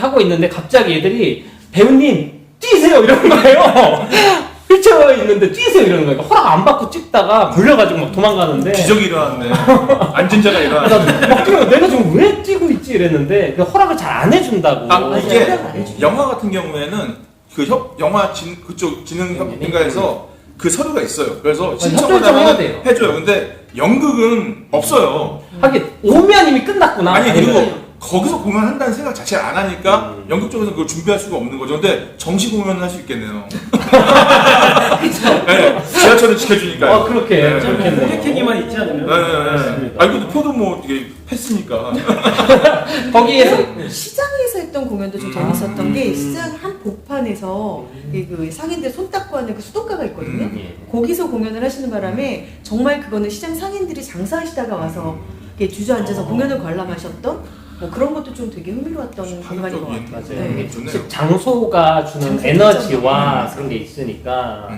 하고 있는데 갑자기 애들이 배우님 뛰세요 이러는 거예요. 휠체어에 있는데 뛰세요 이러는 거예요. 허락 안 받고 찍다가 걸려가지고 막 도망가는데. 기적이 일어났네. 앉은 자가 일어났네. 그래서 막 뛰면 내가 지금 왜 뛰고 있지 이랬는데 그 허락을 잘 안 해준다고. 아, 이게 허락 안 해주죠. 영화 같은 경우에는 그 영화 그쪽 진흥협회인가에서 그 서류가 있어요. 그래서 신청을 협조를 좀 해야 하면 돼요. 해줘요. 근데 연극은 없어요. 하긴 오면 이미 끝났구나. 아니 그리고 거기서 공연한다는 생각 자체를 안 하니까 연극 쪽에서 그걸 준비할 수가 없는 거죠. 근데 정시 공연은 할 수 있겠네요. 네, 지하철을 지켜주니까요. 그렇게 네. 그렇겠네요. 호객행위만 있지 않으면. 네. 아니 근데 표도 뭐 이게 했으니까. 거기에서 시장에서 했던 공연도 좀 재밌었던 게 시장 한 복판에서 그 상인들 손 닦고 하는 그 수도가가 있거든요. 예. 거기서 공연을 하시는 바람에 정말 그거는 시장 상인들이 장사하시다가 와서 이렇게 주저앉아서 공연을 관람하셨던 뭐 그런 것도 좀 되게 흥미로웠던 공간인 것 같아요. 맞아요. 네. 이게 좋네요. 장소가 주는 장소 에너지와 특정. 그런 게 있으니까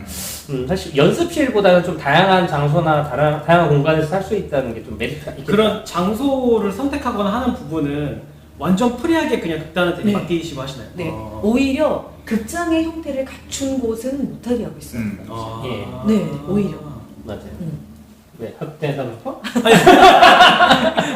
사실 연습실보다는 좀 다양한 장소나 다양한 공간에서 할 수 있다는 게 좀 메리트가 있겠다. 그런 장소를 선택하거나 하는 부분은 완전 프리하게 그냥 극단한테 네. 맡기시고 하시나요? 네. 오히려 극장의 형태를 갖춘 곳은 못하게 하고 있어요. 예. 네, 오히려. 맞아요. 음. 네, 협회에서부터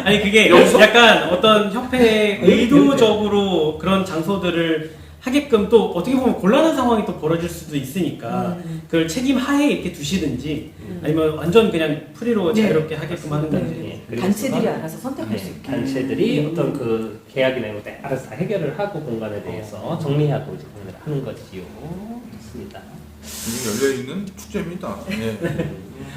아니 그게 여기서? 약간 어떤 협회에 의도적으로 그런 장소들을 하게끔 또 어떻게 보면 곤란한 상황이 또 벌어질 수도 있으니까 그걸 책임 하에 이렇게 두시든지 아니면 완전 그냥 프리로 네. 자유롭게 하게끔 하는 건지. 네. 그리고 단체들이 그건 알아서 선택할 수 있게. 단체들이 어떤 그 계약이나 이런 것들 알아서 다 해결을 하고 공간에 대해서 정리하고 이제 공연을 하는 거지요. 좋습니다. 열려 있는 축제입니다. 네.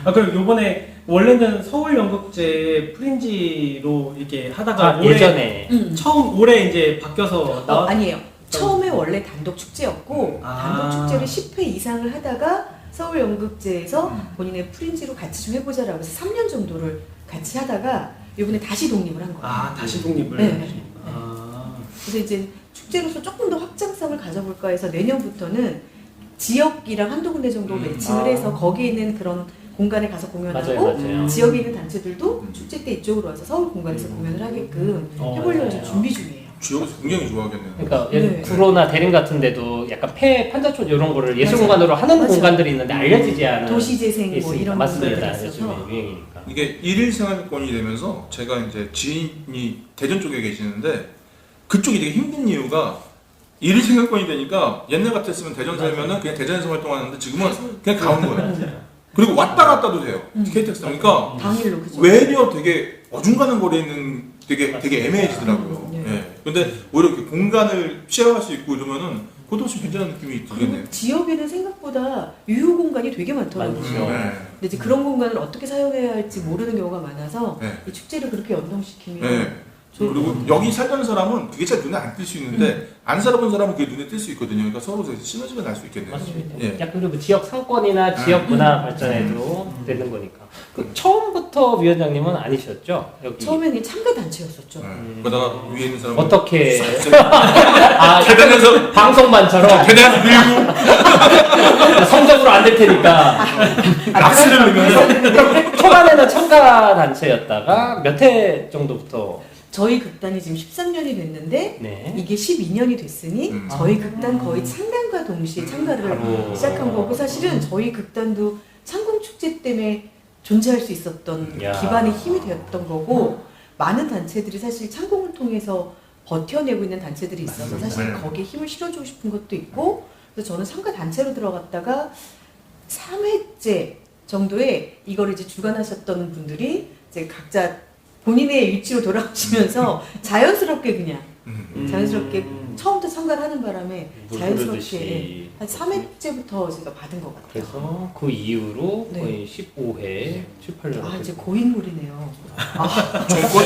아 그럼 요번에 원래는 서울 연극제 프린지로 이렇게 하다가 올해 예전에 처음 올해 이제 바뀌어서 아니에요. 처음에 원래 단독 축제였고 아. 단독 축제를 10회 이상을 하다가 서울 연극제에서 본인의 프린지로 같이 좀 해보자라고 해서 3년 정도를 같이 하다가 이번에 다시 독립을 한 거예요. 아 다시 독립을. 네. 아. 그래서 이제 축제로서 조금 더 확장성을 가져볼까 해서 내년부터는 지역이랑 한두 군데 정도 매칭을 해서 거기에 있는 그런 공간에 가서 공연하고 맞아요. 지역에 있는 단체들도 축제 때 이쪽으로 와서 서울 공간에서 공연을 하게끔 해보려고 지금 맞아요. 준비 중이에요. 지역에서 굉장히 좋아하겠네요. 그러니까 네. 구로나 대림 같은 데도 약간 판자촌 이런 거를 예술 공간으로 하는 맞아요. 공간들이 있는데 알려지지 않은 도시재생 게 뭐 있으니까. 이런 맞습니다. 부분들이 요즘에 있어서. 유행이니까. 이게 일일 생활권이 되면서 제가 이제 지인이 대전 쪽에 계시는데 그쪽이 되게 힘든 이유가 일일 생활권이 되니까 옛날 같았으면 대전 살면은 그냥 대전에서 활동하는데 지금은 그냥 가는 거예요. 그리고 왔다 갔다도 돼요. KTX 타니까 당일로 그죠? 외려 되게 어중간한 거리에 있는 되게 애매해지더라고요. 네. 예. 근데 오히려 이렇게 공간을 쉐어할 수 있고 이러면은 그것도 훨씬 괜찮은 느낌이 들겠네요. 그리고 지역에는 생각보다 유휴 공간이 되게 많더라고요. 많죠. 네. 근데 이제 그런 공간을 어떻게 사용해야 할지 모르는 경우가 많아서 네. 이 축제를 그렇게 연동시키면 네. 그리고 여기 살던 사람은 그게 잘 눈에 안 띌 수 있는데 안 살아본 사람은 그게 눈에 띌 수 있거든요. 그러니까 서로 시너지가 날 수 있겠네요. 맞습니다. 예. 약간 그리고 지역 상권이나 지역 문화 발전에도 되는 거니까. 그 처음부터 위원장님은 아니셨죠? 여기 처음에는 참가 단체였었죠. 네. 그러다가 위에 있는 사람은 어떻게 계단에서 방송반처럼 계단에서 밀고 성적으로 안 될 테니까 락스를 넣으면서 초반에는 참가 단체였다가 몇 회 정도부터 저희 극단이 지금 13년이 됐는데 네. 이게 12년이 됐으니 저희 극단 거의 창단과 동시에 참가를 바로. 시작한 거고 사실은 저희 극단도 창공축제 때문에 존재할 수 있었던 야. 기반의 힘이 되었던 거고 많은 단체들이 사실 창공을 통해서 버텨내고 있는 단체들이 있어서 사실 거기에 힘을 실어주고 싶은 것도 있고 그래서 저는 참가 단체로 들어갔다가 3회째 정도에 이걸 이제 주관하셨던 분들이 이제 각자 본인의 위치로 돌아오시면서 자연스럽게 그냥 자연스럽게 처음부터 참가를 하는 바람에 물 자연스럽게 흐르듯이. 한 3회째부터 제가 받은 것 같아요. 그래서 그 이후로 네. 거의 15회, 7, 8년. 아 이제 고인물이네요.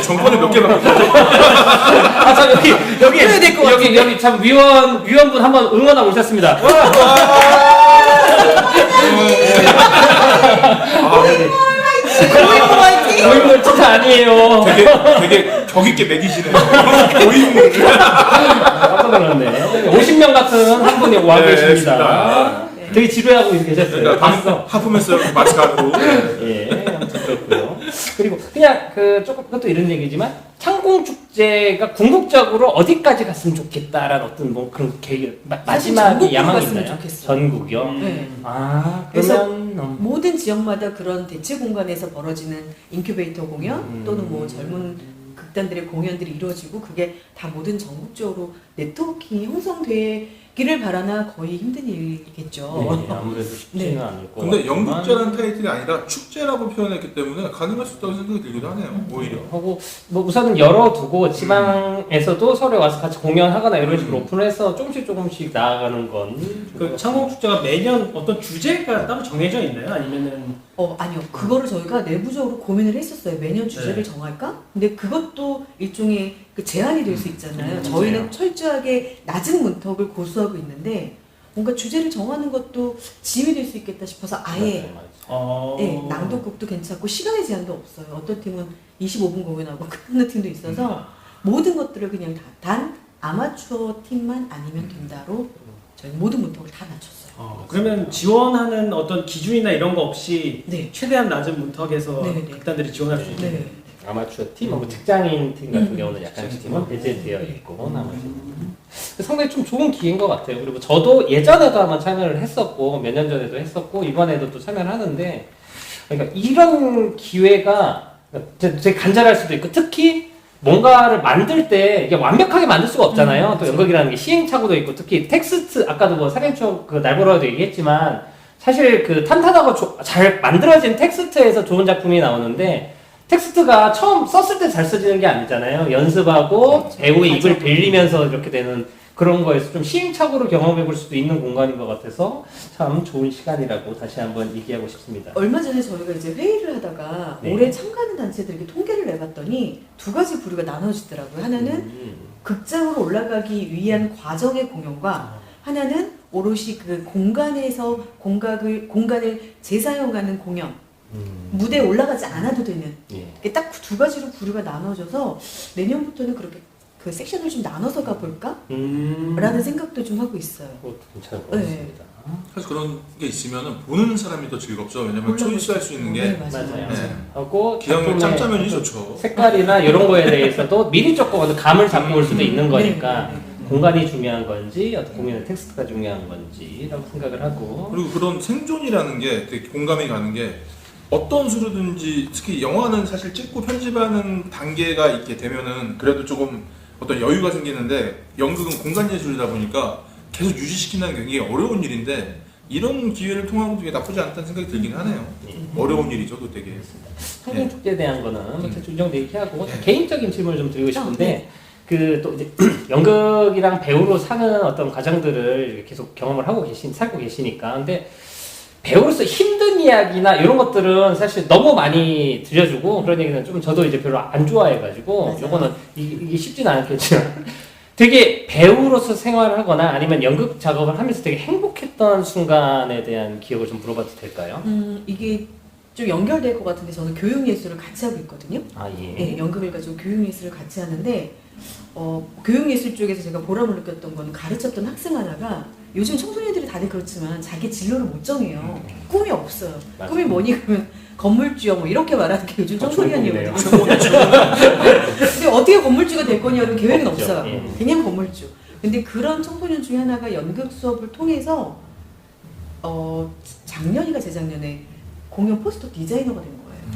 정권을 몇 개 바꿨죠? 아, 참 여기 참 위원분 한번 응원하고 오셨습니다. 고인물 화이팅! 고인물 진짜 아니에요. 되게 격 있게 매기시네요. 고인물. 깜짝 놀랐네. 50명 같은 한 분이 와 네, 계십니다. 네. 되게 지루해하고 계셨어요. 그러니까 봤어. 하품했어요. 마스크 안으로. 예, 아무튼 그렇고요. 그리고 그냥 조금 그것도 이런 얘기지만 창공 축제가 궁극적으로 어디까지 갔으면 좋겠다라는 어떤 뭐 그런 계획 사실 마지막에 전국으로 야망이 갔으면 있나요? 좋겠어요. 전국이요. 네. 아, 그래서 그러면 모든 지역마다 그런 대체 공간에서 벌어지는 인큐베이터 공연 또는 뭐 젊은 극단들의 공연들이 이루어지고 그게 다 모든 전국적으로 네트워킹이 형성되기를 바라나 거의 힘든 일이겠죠. 네, 아무래도 쉽지는 네. 않을 것 근데 같지만 연극제라는 타이틀이 아니라 축제라고 표현했기 때문에 가능할 수 있다고 생각이 들기도 하네요. 오히려. 하고 뭐 우선은 열어두고 지방에서도 서울에 와서 같이 공연하거나 이런 식으로 오픈해서 조금씩 나아가는 건 그 창공 축제가 매년 어떤 주제가 따로 정해져 있나요? 아니면은 아니요. 그거를 저희가 내부적으로 고민을 했었어요. 매년 주제를 네. 정할까? 근데 그것도 일종의 그 제한이 될 수 있잖아요. 맞아요. 저희는 철저하게 낮은 문턱을 고수하고 있는데 뭔가 주제를 정하는 것도 짐이 될 수 있겠다 싶어서 아예 네, 낭독극도 괜찮고 시간의 제한도 없어요. 어떤 팀은 25분 공연하고 끝나는 팀도 있어서 모든 것들을 그냥 단 아마추어 팀만 아니면 된다로 저희 모든 문턱을 다 낮췄어요. 그러면 지원하는 어떤 기준이나 이런 거 없이 네. 최대한 낮은 문턱에서 네, 네. 극단들이 지원할 수 있는. 네. 아마추어 팀, 뭐 직장인 팀 같은 경우는 약간 팀은 배제되어 있고 나머지 상당히 좀 좋은 기회인 것 같아요. 그리고 저도 예전에도 한번 참여를 했었고 몇 년 전에도 했었고 이번에도 또 참여를 하는데 그러니까 이런 기회가 되게 간절할 수도 있고 특히 뭔가를 만들 때 이게 완벽하게 만들 수가 없잖아요. 또 연극이라는 게 시행착오도 있고 특히 텍스트 아까도 뭐 사경추억 그 날보라도 얘기했지만 사실 그 탄탄하고 잘 만들어진 텍스트에서 좋은 작품이 나오는데 텍스트가 처음 썼을 때 잘 써지는 게 아니잖아요. 연습하고 배우의 입을 빌리면서 이렇게 되는 그런 거에서 좀 시행착오를 경험해 볼 수도 있는 공간인 것 같아서 참 좋은 시간이라고 다시 한번 얘기하고 싶습니다. 얼마 전에 저희가 이제 회의를 하다가 네. 올해 참가하는 단체들에게 통계를 내봤더니 두 가지 부류가 나눠지더라고요. 하나는 극장으로 올라가기 위한 과정의 공연과 하나는 오롯이 그 공간에서 공간을 재사용하는 공연. 무대에 올라가지 않아도 되는 예. 딱 두 가지로 부류가 나눠져서 내년부터는 그렇게 그 섹션을 좀 나눠서 가볼까? 라는 생각도 좀 하고 있어요. 그것도 괜찮을 것 같습니다. 사실 그런 게 있으면은 보는 사람이 더 즐겁죠. 왜냐면 올라가죠. 초이스할 수 있는 게 네, 맞아요. 맞아요. 네. 하고 기왕이면 작품의 짬짜면이 어떤 좋죠. 색깔이나 이런 거에 대해서도 미리 조금 어떤 감을 잡고 올 수도 있는 거니까 네, 네, 네. 공간이 중요한 건지 어떤 공연의 텍스트가 중요한 건지라고 생각을 하고 그리고 그런 생존이라는 게 되게 공감이 가는 게 어떤 수로든지 특히 영화는 사실 찍고 편집하는 단계가 있게 되면은 그래도 조금 어떤 여유가 생기는데 연극은 공간 예술이다 보니까 계속 유지시킨다는 게 굉장히 어려운 일인데 이런 기회를 통하면 되게 나쁘지 않다는 생각이 들긴 하네요. 어려운 일이죠, 또 되게. 창공축제에 대한 거는 뭐 대충 이 정도 얘기하고 개인적인 질문을 좀 드리고 싶은데 그 또 이제 연극이랑 배우로 사는 어떤 과정들을 계속 경험을 하고 살고 계시니까 근데 배우로서 힘든 이야기나 이런 것들은 사실 너무 많이 들려주고 그런 얘기는 좀 저도 이제 별로 안 좋아해가지고 맞아요. 요거는 이게 쉽지는 않겠지만 되게 배우로서 생활을 하거나 아니면 연극 작업을 하면서 되게 행복했던 순간에 대한 기억을 좀 물어봐도 될까요? 이게 좀 연결될 것 같은데 저는 교육 예술을 같이 하고 있거든요. 아 예. 네, 연극을 가지고 교육 예술을 같이 하는데 교육 예술 쪽에서 제가 보람을 느꼈던 건 가르쳤던 학생 하나가 요즘 청소년들이 다들 그렇지만 자기 진로를 못 정해요. 꿈이 없어요. 맞아요. 꿈이 뭐니 그러면 건물주요 뭐 이렇게 말하는 게 요즘 청소년이거든요. 근데 어떻게 건물주가 될 거냐 그러면 계획은 없죠. 없어요. 예. 그냥 건물주. 근데 그런 청소년 중에 하나가 연극 수업을 통해서 작년이가 재작년에 공연 포스터 디자이너가 된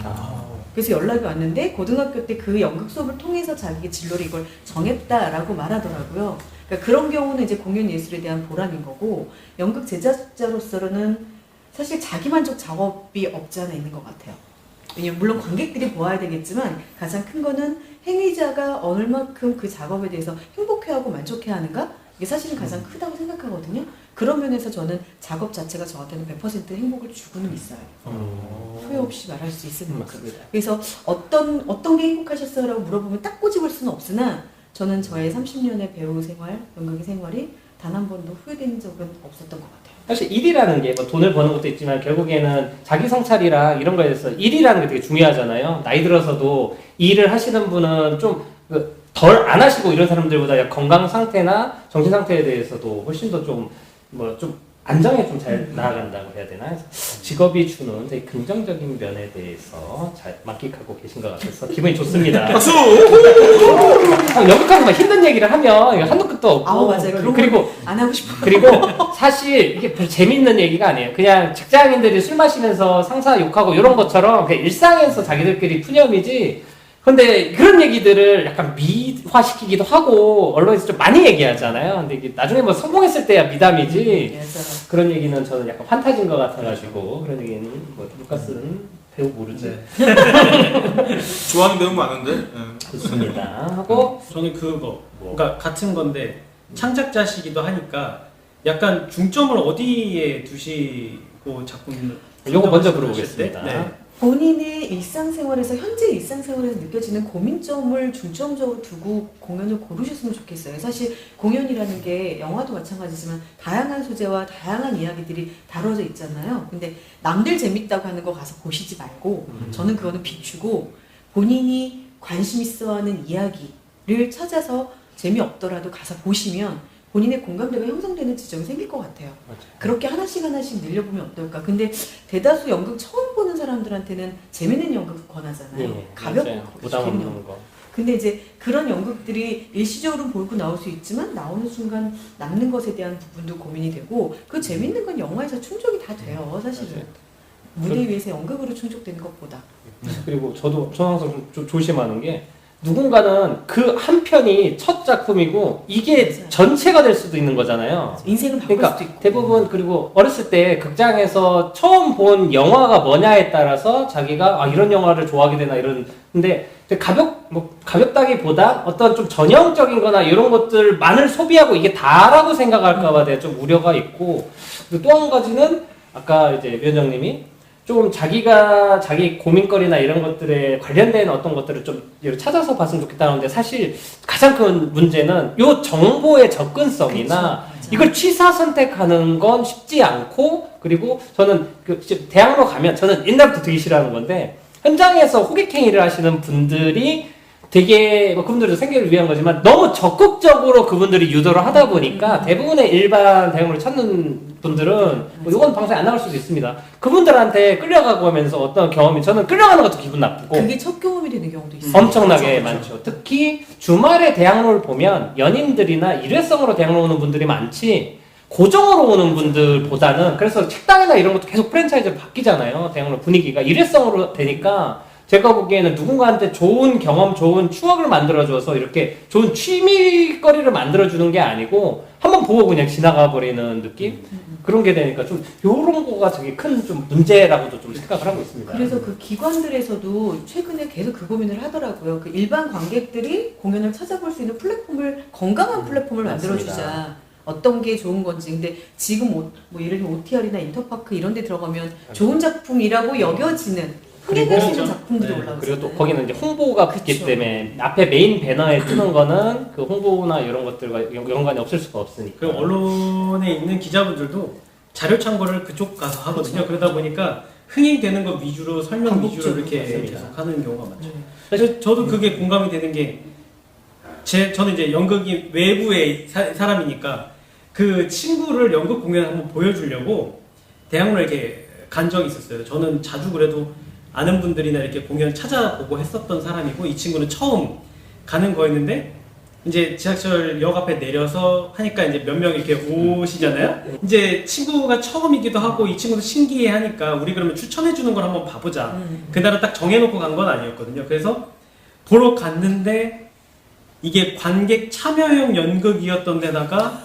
거예요. 그래서 연락이 왔는데 고등학교 때 그 연극 수업을 통해서 자기 진로를 이걸 정했다라고 말하더라고요. 그러니까 그런 경우는 이제 공연 예술에 대한 보람인 거고 연극 제작자로서는 사실 자기만족 작업이 없지 않아 있는 것 같아요. 왜냐면 물론 관객들이 보아야 되겠지만 가장 큰 거는 행위자가 얼마큼 그 작업에 대해서 행복해하고 만족해하는가? 이게 사실은 가장 크다고 생각하거든요. 그런 면에서 저는 작업 자체가 저한테는 100% 행복을 주고는 있어요. 후회 없이 말할 수 있을 만큼. 맞습니다. 그래서 어떤 게 행복하셨어요? 라고 물어보면 딱 꼬집을 수는 없으나 저는 저의 30년의 배우 생활, 연극의 생활이 단 한 번도 후회된 적은 없었던 것 같아요. 사실 일이라는 게 뭐 돈을 버는 것도 있지만 결국에는 자기 성찰이랑 이런 거에 대해서 일이라는 게 되게 중요하잖아요. 나이 들어서도 일을 하시는 분은 좀 덜 안 하시고 이런 사람들보다 건강 상태나 정신 상태에 대해서도 훨씬 더 좀 안정에 좀 잘 나아간다고 해야 되나? 직업이 주는 되게 긍정적인 면에 대해서 잘 만끽하고 계신 것 같아서 기분이 좋습니다. 박수! 연극하고 막 힘든 얘기를 하면 이거 한도 끝도 없고. 아우 맞아요. 그런 그리고 거 안 하고 싶어. 그리고 사실 이게 별로 재밌는 얘기가 아니에요. 그냥 직장인들이 술 마시면서 상사 욕하고 이런 것처럼 그냥 일상에서 자기들끼리 푸념이지. 근데 그런 얘기들을 약간 미화시키기도 하고 언론에서 좀 많이 얘기하잖아요. 근데 이게 나중에 뭐 성공했을 때야 미담이지. 그런 얘기는 저는 약간 판타지인 것 같아가지고 그런 얘기는 뭐 루카스는 배우 모르지. 좋아하는 배우 많은데. 좋습니다. 하고 저는 그거 그러니까 같은 건데 창작자시기도 하니까 약간 중점을 어디에 두시고 작품을 요거 먼저 선정하실 때? 물어보겠습니다. 네. 본인의 일상생활에서 현재 일상생활에서 느껴지는 고민점을 중점적으로 두고 공연을 고르셨으면 좋겠어요. 사실 공연이라는 게 영화도 마찬가지지만 다양한 소재와 다양한 이야기들이 다뤄져 있잖아요. 근데 남들 재밌다고 하는 거 가서 보시지 말고 저는 그거는 비추고 본인이 관심 있어하는 이야기를 찾아서 재미없더라도 가서 보시면 본인의 공감대가 형성되는 지점이 생길 것 같아요. 맞아요. 그렇게 하나씩 늘려보면 어떨까. 근데 대다수 연극 처음 보는 사람들한테는 재밌는 연극 권하잖아요. 네, 가볍고 맞아요. 부담 재밌는 없는 연극. 거. 근데 이제 그런 연극들이 일시적으로 보고 나올 수 있지만 나오는 순간 남는 것에 대한 부분도 고민이 되고 그 재밌는 건 영화에서 충족이 다 돼요. 사실은. 맞아요. 무대 위에서 연극으로 충족되는 것보다. 그리고 저는 항상 좀 조심하는 게 누군가는 그 한 편이 첫 작품이고 이게 맞아요. 전체가 될 수도 있는 거잖아요. 인생을 바꿀 그러니까 수도 있고. 대부분 그리고 어렸을 때 극장에서 처음 본 영화가 뭐냐에 따라서 자기가 이런 영화를 좋아하게 되나 이런 근데 가볍다기보다 어떤 좀 전형적인 거나 이런 것들만을 소비하고 이게 다라고 생각할까봐 내가 좀 우려가 있고 그리고 또 한 가지는 아까 이제 위원장님이 좀 자기 고민거리나 이런 것들에 관련된 어떤 것들을 좀 찾아서 봤으면 좋겠다는데 사실 가장 큰 문제는 요 정보의 접근성이나 그쵸, 이걸 취사 선택하는 건 쉽지 않고 그리고 저는 대학로 가면 저는 옛날부터 되게 싫어하는 건데 현장에서 호객행위를 하시는 분들이 되게 그분들도 생계를 위한 거지만 너무 적극적으로 그분들이 유도를 하다 보니까 대부분의 일반 대학로를 찾는 분들은 이건 방송에 안 나갈 수도 있습니다. 그분들한테 끌려가고 하면서 어떤 경험이 저는 끌려가는 것도 기분 나쁘고 그게 첫 경험이 되는 경우도 있어요. 엄청나게 그렇죠. 많죠. 특히 주말에 대학로를 보면 연인들이나 일회성으로 대학로 오는 분들이 많지 고정으로 오는 분들보다는 그래서 식당이나 이런 것도 계속 프랜차이즈로 바뀌잖아요. 대학로 분위기가 일회성으로 되니까 제가 보기에는 누군가한테 좋은 경험, 좋은 추억을 만들어줘서 이렇게 좋은 취미거리를 만들어주는 게 아니고 한번 보고 그냥 지나가 버리는 느낌? 그런 게 되니까 좀 요런 거가 되게 큰 좀 문제라고도 좀 생각을 하고 있습니다. 그래서 그 기관들에서도 최근에 계속 그 고민을 하더라고요. 그 일반 관객들이 공연을 찾아볼 수 있는 플랫폼을 건강한 플랫폼을 만들어주자. 맞습니다. 어떤 게 좋은 건지. 근데 지금 뭐 예를 들면 OTR이나 인터파크 이런 데 들어가면 좋은 작품이라고 여겨지는 흥행할 수 있는 작품들이 올라오잖아요. 그리고 또 거기는 이제 홍보가 붙기 그쵸. 때문에 앞에 메인 배너에 뜨는 거는 그 홍보나 이런 것들과 연관이 없을 수가 없으니까. 그리고 언론에 있는 기자분들도 자료 참고를 그쪽 가서 하거든요. 그러다 보니까 흥행되는 것 위주로 설명 위주로 이렇게 맞습니다. 계속 하는 경우가 많죠. 네. 그래서 저도 그게 공감이 되는 게 저는 이제 연극이 외부의 사람이니까 그 친구를 연극 공연 한번 보여주려고 대학로에 이렇게 간 적이 있었어요. 저는 자주 그래도 아는 분들이나 이렇게 공연을 찾아보고 했었던 사람이고 이 친구는 처음 가는 거였는데 이제 지하철역 앞에 내려서 하니까 이제 몇 명 이렇게 오시잖아요. 이제 친구가 처음이기도 하고 이 친구도 신기해 하니까 우리 그러면 추천해 주는 걸 한번 봐보자. 그날은 딱 정해놓고 간 건 아니었거든요. 그래서 보러 갔는데 이게 관객 참여형 연극이었던 데다가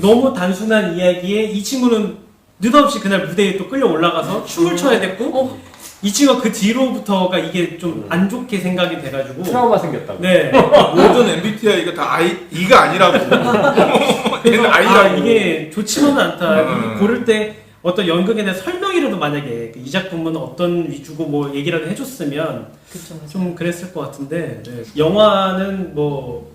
너무 단순한 이야기에 이 친구는 느닷없이 그날 무대에 또 끌려 올라가서 춤을 춰야 됐고 이 친구가 그 뒤로부터가 이게 좀 안 좋게 생각이 돼가지고 트라우마 생겼다고. 네. 모든 MBTI가 다 E가 아니라고. 얘는 I라고. 이게 좋지만은 않다. 고를 때 어떤 연극에 대한 설명이라도 만약에 이 작품은 어떤 위주고 뭐 얘기라도 해줬으면 그쵸, 맞아요. 좀 그랬을 것 같은데 영화는 뭐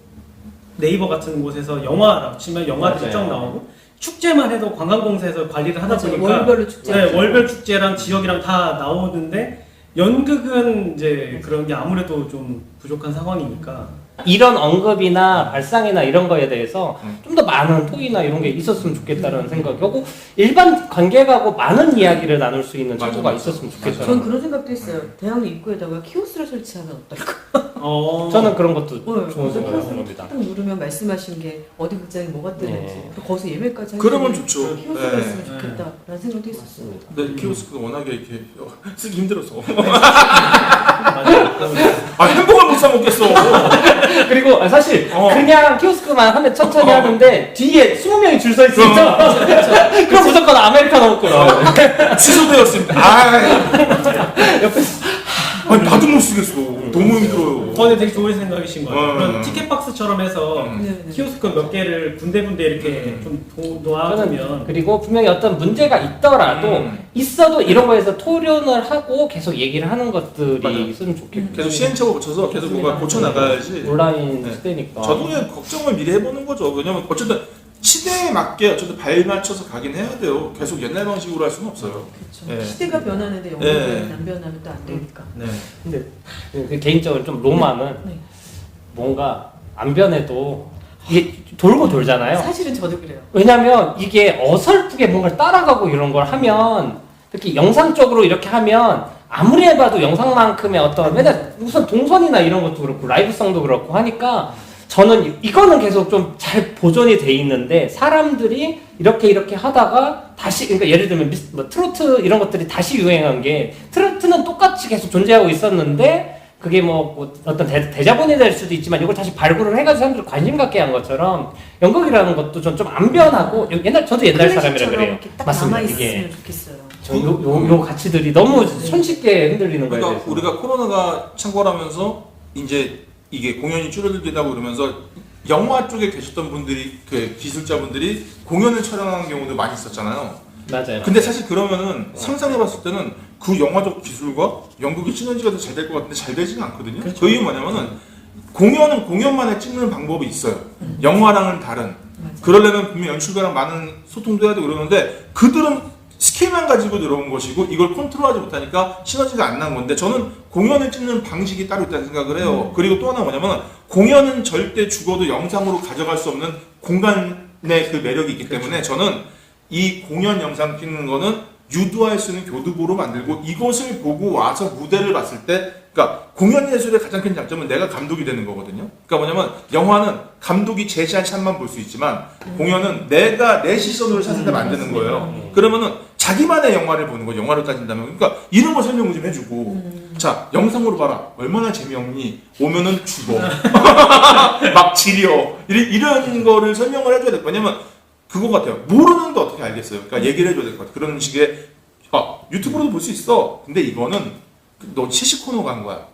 네이버 같은 곳에서 영화라고 치면 영화들이 쭉 나오고 축제만 해도 관광공사에서 관리를 하다 맞아요. 보니까 월별로 축제. 네, 월별 축제랑 지역이랑 다 나오는데 연극은 이제 그런 게 아무래도 좀 부족한 상황이니까 이런 언급이나 발상이나 이런 거에 대해서 좀 더 많은 토의나 이런 게 있었으면 좋겠다는 생각이 하고 일반 관객하고 많은 이야기를 나눌 수 있는 맞아, 제도가 맞아. 있었으면 좋겠다는 전 그런 생각도 했어요. 대학 입구에다가 키오스를 설치하면 어떨까? 저는 그런 것도 네, 좋은 생각을 키오스를 합니다. 딱 누르면 말씀하신 게 어디 극장에 뭐가 뜨는지 네. 또 거기서 예매까지 할 그러면 수 있는 좋죠. 키오스가 네. 있으면 좋겠다라는 생각도 했었어요. 맞습니다. 근데 키오스크가 워낙에 이렇게 쓰기 힘들어서 맞아요. 아 햄버거 못 사 먹겠어. 그리고 사실 그냥 키오스크만 하면 천천히 하는데 뒤에 20명이 줄 서 있으니까 그럼 무조건 아메리카노 먹고 나와요. 취소되었습니다. 아니 나도 못 쓰겠어. 너무 힘들어요. 근데 되게 좋은 생각이신 것 같아요. 그런 음. 티켓박스처럼 해서 네, 네. 키오스크 몇 개를 군데군데 이렇게 좀 놓아두면 그리고 분명히 어떤 문제가 있더라도 있어도 이런 거에서 토론을 하고 계속 얘기를 하는 것들이 맞아요. 있으면 좋겠고 계속 시행착오 거쳐서 계속 뭔가 고쳐 나가야지. 온라인 네. 시대니까 저도 그냥 걱정을 미리 해보는 거죠. 왜냐면 어쨌든 시대에 맞게 어쨌든 발맞춰서 가긴 해야 돼요. 계속 옛날 방식으로 할 수는 없어요. 그렇죠. 네. 시대가 변하는데 영국이 네. 안 변하면 또 안 되니까. 네. 근데 개인적으로 좀 로망은 네. 뭔가 안 변해도 이게 돌고 돌잖아요. 사실은 저도 그래요. 왜냐면 이게 어설프게 뭔가를 따라가고 이런 걸 하면 특히 영상적으로 이렇게 하면 아무리 해봐도 영상만큼의 어떤 맨날 우선 동선이나 이런 것도 그렇고 라이브성도 그렇고 하니까 저는 이거는 계속 좀 잘 보존이 돼 있는데 사람들이 이렇게 하다가 다시 그러니까 예를 들면 뭐 트로트 이런 것들이 다시 유행한 게 트로트는 똑같이 계속 존재하고 있었는데 그게 뭐 어떤 대자본이 될 수도 있지만 이걸 다시 발굴을 해가지고 사람들이 관심 갖게 한 것처럼 연극이라는 것도 전 좀 안 변하고 저도 옛날 사람이라 클래식처럼 그래요. 이렇게 딱 맞습니다. 남아 이게 있으면 좋겠어요. 요 가치들이 너무 손쉽게 흔들리는 거에 그러니까 대해서 우리가 코로나가 창궐하면서 이제 이게 공연이 줄어들다고 그러면서 영화 쪽에 계셨던 분들이 그 기술자분들이 공연을 촬영하는 경우도 많이 있었잖아요. 맞아요. 근데 사실 그러면은 상상해봤을 때는 그 영화적 기술과 연극의 시너지가 더 잘 될 것 같은데 잘 되지는 않거든요. 그렇죠. 그 이유 뭐냐면은 공연은 공연만에 찍는 방법이 있어요. 영화랑은 다른. 그러려면 분명 연출가랑 많은 소통도 해야 되고 그러는데 그들은 스킬만 가지고 들어온 것이고 이걸 컨트롤하지 못하니까 시너지가 안 난 건데 저는 공연을 찍는 방식이 따로 있다는 생각을 해요. 그리고 또 하나 뭐냐면 공연은 절대 죽어도 영상으로 가져갈 수 없는 공간의 그 매력이 있기 때문에 저는 이 공연 영상 찍는 거는 유도할 수 있는 교두보로 만들고 이것을 보고 와서 무대를 봤을 때 그러니까 공연 예술의 가장 큰 장점은 내가 감독이 되는 거거든요. 그러니까 뭐냐면 영화는 감독이 제시한 샷만 볼 수 있지만 공연은 내가 내 시선으로 샷을 만드는 거예요. 그러면은 자기만의 영화를 보는 거예요. 영화로 따진다면. 그러니까 이런 거 설명 좀 해주고 자 영상으로 봐라. 얼마나 재미없니? 오면은 죽어. 막 지려. 이런 거를 설명을 해줘야 될 거냐면 그거 같아요. 모르는데 어떻게 알겠어요? 그러니까 얘기를 해줘야 될 것 같아요. 그런 식의 유튜브로도 볼 수 있어. 근데 이거는 너 70 코너가 한 거야.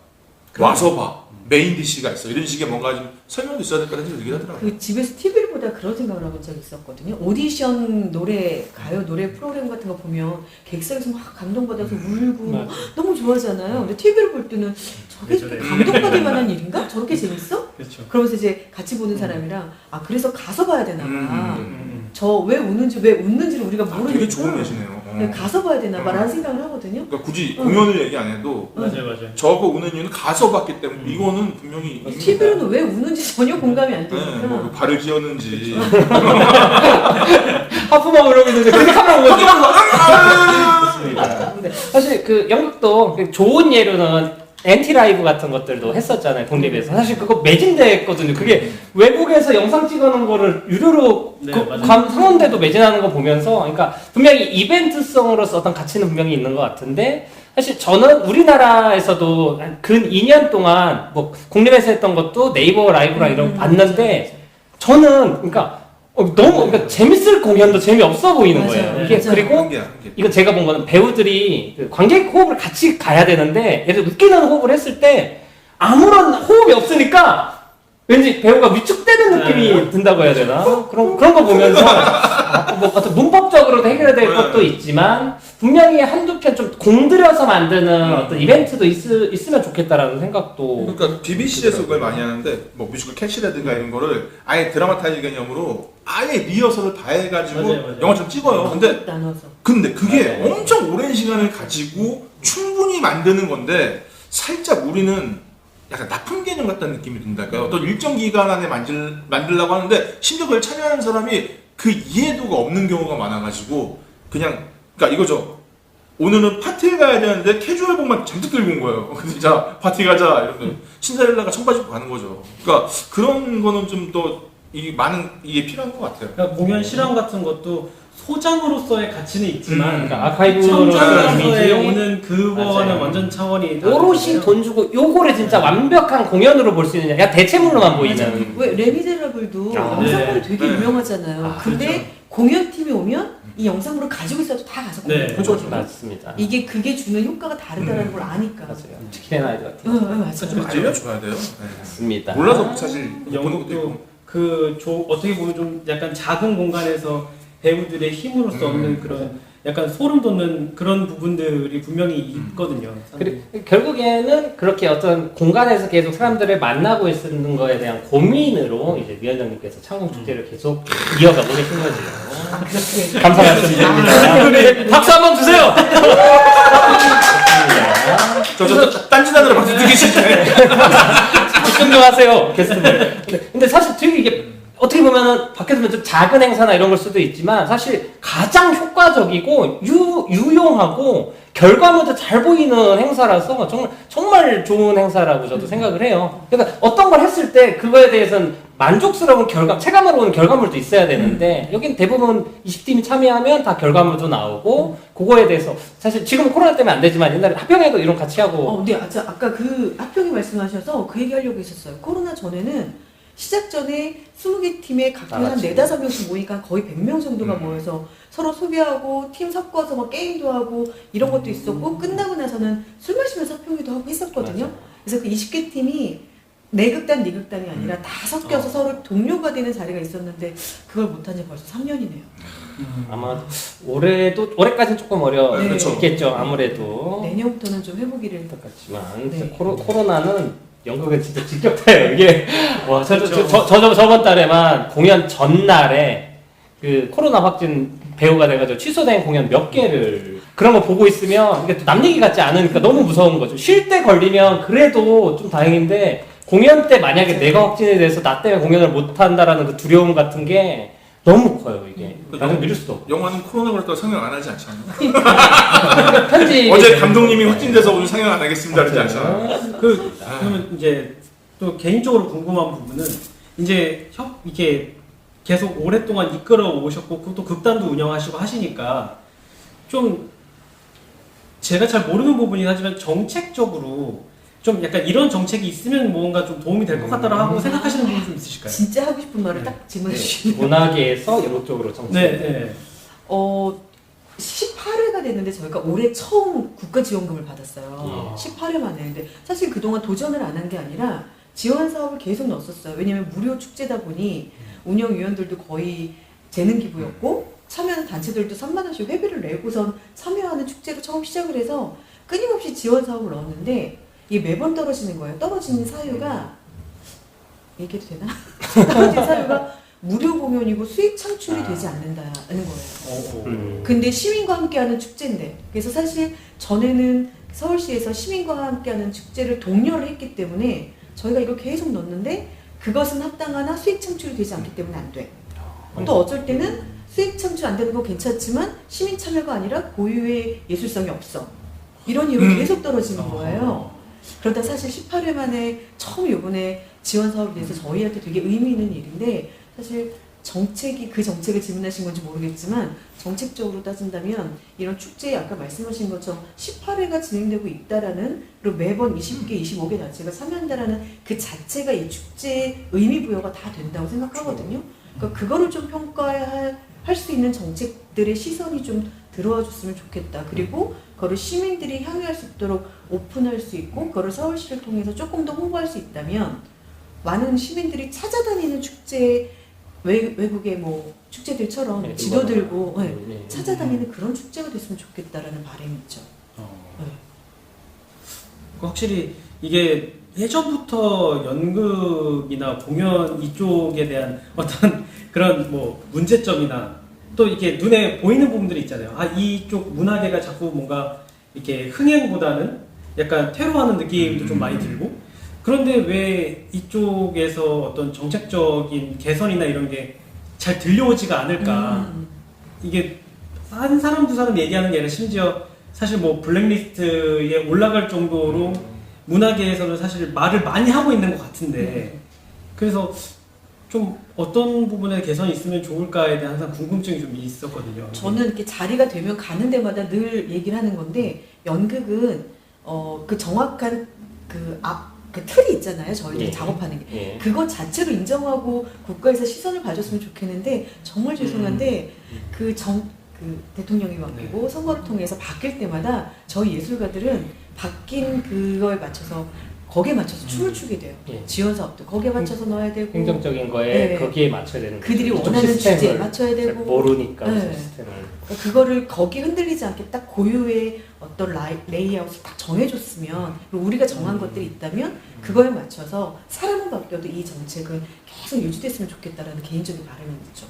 와서 봐. 메인 DC가 있어. 이런 식의 뭔가 좀 설명도 있어야 될 것 같아서 얘기를 하더라고요. 그 집에서 TV를 보다 그런 생각을 해본 적이 있었거든요. 오디션 노래, 가요 노래 프로그램 같은 거 보면 객석에서 막 감동받아서 울고 너무 좋아하잖아요. 근데 TV를 볼 때는 저게 감동받을 만한 일인가? 저렇게 재밌어? 그렇죠. 그러면서 이제 같이 보는 사람이랑 그래서 가서 봐야 되나 봐. 저 왜 웃는지를 우리가 모르니까. 되게 좋은 예시네요. 네, 가서 봐야 되나 봐라는 생각을 하거든요. 그러니까 굳이 공연을 얘기 안 해도 맞아요. 저거 우는 이유는 가서 봤기 때문에 이거는 분명히 TV로는 왜 우는지 전혀 공감이 안 네, 되니까. 뭐 발을 기었는지 하품하고 이러고 있는데 근데 카메라 보고 맞습니다. 근데 사실 그 연극도 좋은 예로는 엔티 라이브 같은 것들도 했었잖아요 독립에서. 사실 그거 매진됐거든요. 그게 외국에서 영상 찍어놓은 거를 유료로 네, 그 맞아요. 상원대도 매진하는 거 보면서 그러니까 분명히 이벤트성으로서 어떤 가치는 분명히 있는 것 같은데 사실 저는 우리나라에서도 한 근 2년 동안 뭐 국립에서 했던 것도 네이버 라이브랑 이런 거 봤는데 저는 그러니까 너무 그러니까 재밌을 공연도 재미없어 보이는 맞아요. 거예요. 이게 맞아요. 그리고 한계야. 이거 제가 본 거는 배우들이 그 관객 호흡을 같이 가야 되는데 예를 들어 웃기는 호흡을 했을 때 아무런 호흡이 없으니까 왠지 배우가 위축되는 느낌이 든다고 해야 되나? 그런 거 보면서 뭐 어떤 문법적으로도 해결해야 될 것도 있지만 분명히 한두 편 좀 공들여서 만드는 어떤 이벤트도 있으면 좋겠다라는 생각도. 그러니까 BBC에서 그걸 많이 하는데 뭐 뮤지컬 캐시라든가 이런 거를 아예 드라마타이즈 개념으로 아예 리허설을 다 해가지고 맞아요. 영화처럼 찍어요. 나눠서. 근데 그게 엄청 오랜 시간을 가지고 충분히 만드는 건데 살짝 우리는 약간 납품 개념 같다는 느낌이 든달까요? 어떤 일정 기간 안에 만들려고 하는데 심지어 그걸 참여하는 사람이 그 이해도가 없는 경우가 많아가지고 그냥 그러니까 이거죠. 오늘은 파티에 가야 되는데 캐주얼복만 잔뜩 들고 온 거예요. 그래서 자 파티 가자 이러면 신데렐라가 청바지 입고 가는 거죠. 그러니까 그런 거는 좀 더 많은 이게 필요한 것 같아요. 그러니까 공연 실황 같은 것도 소장으로서의 가치는 있지만 그러니까 아카이브로서 청자로서의 이미지 오는 그거는 맞아요. 완전 차원이 오롯이 다르잖아요. 돈 주고 요거를 진짜 완벽한 공연으로 볼 수 있는 그냥 대체물로만 보이는 왜 레미제라블도 아, 영상물이 네. 되게 네. 유명하잖아요. 아, 근데 그렇죠. 공연팀이 오면 이 영상물을 가지고 있어도 다 가서 네, 공연을 보거든요. 맞습니다. 이게 그게 주는 효과가 다르다는 걸 아니까. 맞아요. 치킨 아이드 같은 응, 응, 맞아요. 좀 알려줘야 돼요. 네. 맞습니다. 몰라서 사실 못 보는 것도 있고. 영국도 어떻게 보면 좀 약간 작은 공간에서 배우들의 힘으로써 얻는 그런 약간 소름 돋는 그런 부분들이 분명히 있거든요. 결국에는 그렇게 어떤 공간에서 계속 사람들을 만나고 있는 거에 대한 고민으로 이제 위원장님께서 창공축제를 계속 이어가고 계신 거죠. 감사 말씀드립니다. 네, 박수 한번 주세요. 저 딴짓하느라 박수 듣기 싫네. 집중 좀 하세요, 게스트들. 근데 사실 되게 이게 어떻게 보면은 밖에서 보면 좀 작은 행사나 이런 걸 수도 있지만 사실 가장 효과적이고 유용하고 결과물도 잘 보이는 행사라서 정말 좋은 행사라고 저도 생각을 해요. 그러니까 어떤 걸 했을 때 그거에 대해서는 만족스러운 체감으로 오는 결과물도 있어야 되는데 여긴 대부분 20팀이 참여하면 다 결과물도 나오고 그거에 대해서 사실 지금 코로나 때문에 안 되지만 옛날에 합평회도 이런 같이 하고 네, 아까 그 합평이 말씀하셔서 그 얘기 하려고 했었어요. 코로나 전에는 시작 전에 20개 팀에 각각 한 맞지. 4-5명씩 모이니까 거의 100명 정도가 모여서 서로 소개하고 팀 섞어서 뭐 게임도 하고 이런 것도 있었고 끝나고 나서는 술 마시면서 합평회도 하고 했었거든요. 맞아. 그래서 그 20개 팀이 네 극단, 네 극단이 아니라 다 섞여서 서로 동료가 되는 자리가 있었는데 그걸 못한 지 벌써 3년이네요. 아마 올해까지는 조금 네. 어렵겠죠. 아무래도 내년부터는 좀 해보기를. 똑같지만 네. 코로나는 연극은 진짜 직격타예요. 이게 와 그렇죠. 저번 달에만 공연 전날에 그 코로나 확진 배우가 돼가지고 취소된 공연 몇 개를 그런 거 보고 있으면 이게 또 남 얘기 같지 않으니까 너무 무서운 거죠. 쉴 때 걸리면 그래도 좀 다행인데 공연 때 만약에 내가 확진이 돼서 나 때문에 공연을 못 한다라는 그 두려움 같은 게 너무 커요. 이게 나는 미룰 수도 없고. 영화는 코로나 걸렸다고 상영 안 하지 않잖아요. 편집 어제 감독님이 확진돼서 오늘 상영 안 하겠습니다 그러지 않잖아요. 그러면 이제 또 개인적으로 궁금한 부분은 이제 이렇게 계속 오랫동안 이끌어 오셨고 또 극단도 운영하시고 하시니까 좀 제가 잘 모르는 부분이긴 하지만 정책적으로 좀 약간 이런 정책이 있으면 뭔가 좀 도움이 될 것 같다라고 하고 생각하시는 부분 좀 있으실까요? 진짜 하고 싶은 말을 딱 질문해 주시네요. 문화계에서 이런 쪽으로 정책. 네. 18회가 됐는데 저희가 올해 처음 국가지원금을 받았어요. 18회 만에. 근데 사실 그동안 도전을 안 한 게 아니라 지원 사업을 계속 넣었었어요. 왜냐면 무료 축제다 보니 운영위원들도 거의 재능 기부였고 참여하는 단체들도 3만 원씩 회비를 내고선 참여하는 축제로 처음 시작을 해서 끊임없이 지원 사업을 넣었는데 이게 매번 떨어지는 거예요. 떨어지는 사유가 얘기해도 되나? 떨어진 사유가 무료 공연이고 수익 창출이 되지 않는다는 거예요. 근데 시민과 함께하는 축제인데 그래서 사실 전에는 서울시에서 시민과 함께하는 축제를 독려를 했기 때문에 저희가 이걸 계속 넣었는데 그것은 합당하나 수익 창출이 되지 않기 때문에 안 돼. 또 어쩔 때는 수익 창출 안 되는 거 괜찮지만 시민 참여가 아니라 고유의 예술성이 없어. 이런 이유로 계속 떨어지는 거예요. 그러다 사실 18회 만에 처음 요번에 지원 사업에 대해서 저희한테 되게 의미 있는 일인데 사실 그 정책을 질문하신 건지 모르겠지만 정책적으로 따진다면 이런 축제에 아까 말씀하신 것처럼 18회가 진행되고 있다라는 그리고 매번 20개, 25개 단체가 참여한다라는 그 자체가 이 축제의 의미 부여가 다 된다고 생각하거든요. 그러니까 그거를 좀 평가할 수 있는 정책들의 시선이 좀 들어와 줬으면 좋겠다. 그리고 그거를 시민들이 향유할 수 있도록 오픈할 수 있고 그거를 서울시를 통해서 조금 더 홍보할 수 있다면 많은 시민들이 찾아다니는 축제 외국의 뭐 축제들처럼 지도 들고 찾아다니는 그런 축제가 됐으면 좋겠다라는 바람이 있죠. 확실히 이게 예전부터 연극이나 공연 이쪽에 대한 어떤 그런 뭐 문제점이나 또 이렇게 눈에 보이는 부분들이 있잖아요. 이쪽 문화계가 자꾸 뭔가 이렇게 흥행보다는 약간 퇴로하는 느낌도 좀 많이 들고 그런데 왜 이쪽에서 어떤 정책적인 개선이나 이런 게 잘 들려오지가 않을까? 이게 한 사람 두 사람 얘기하는 게 아니라 심지어 사실 뭐 블랙리스트에 올라갈 정도로 문화계에서는 사실 말을 많이 하고 있는 것 같은데 그래서 좀 어떤 부분에 개선이 있으면 좋을까에 대한 항상 궁금증이 좀 있었거든요. 저는 이렇게 자리가 되면 가는 데마다 늘 얘기를 하는 건데 연극은 그 정확한 그 틀이 있잖아요. 저희들이 예. 작업하는 게 예. 그것 자체로 인정하고 국가에서 시선을 봐줬으면 좋겠는데 정말 죄송한데 그 대통령이 바뀌고 선거를 통해서 바뀔 때마다 저희 예술가들은 바뀐 그거에 맞춰서 거기에 맞춰서 춤을 추게 돼요. 예. 지원 사업도 거기에 맞춰서 넣어야 되고 행정적인 거에 네. 거기에 맞춰야 되는 그들이 거죠. 원하는 시스템을 주제에 맞춰야 잘 되고 모르니까 네. 시스템을. 그러니까 그거를 거기 흔들리지 않게 딱 고유의 어떤 레이아웃을 딱 정해줬으면 그리고 우리가 정한 것들이 있다면 그거에 맞춰서 사람은 바뀌어도 이 정책은 계속 유지됐으면 좋겠다라는 개인적인 바람이 있죠.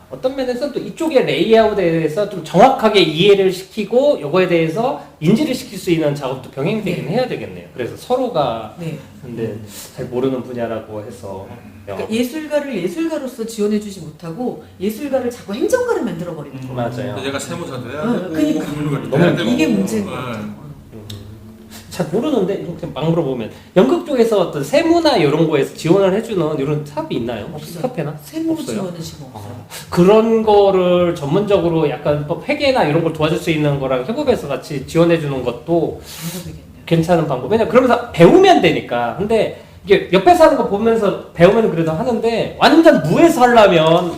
어떤 면에서 또 이쪽의 레이아웃에 대해서 좀 정확하게 이해를 시키고 요거에 대해서 인지를 시킬 수 있는 작업도 병행되긴 네. 해야 되겠네요. 그래서 서로가 네. 근데 잘 모르는 분야라고 해서 그러니까 예술가를 예술가로서 지원해주지 못하고 예술가를 자꾸 행정가를 만들어버리는 거예요. 맞아요. 얘가 세무사도 해야 그러니까. 되고 국문관리도 너무 해야 되고 이게 문제인 것 네. 같아요. 잘 모르는데 이렇게 막 물어보면 연극 쪽에서 어떤 세무나 이런 거에서 지원을 해주는 이런 사업이 있나요? 혹시 없어요. 협회나? 세무 없어요? 지원은 지금 없어요. 그런 거를 전문적으로 약간 뭐 회계나 이런 걸 도와줄 수 있는 거랑 협업해서 같이 지원해 주는 것도 방법이겠네요. 괜찮은 방법. 왜냐면 그러면서 배우면 되니까. 근데 이게 옆에서 하는 거 보면서 배우면 그래도 하는데 완전 무에서 하려면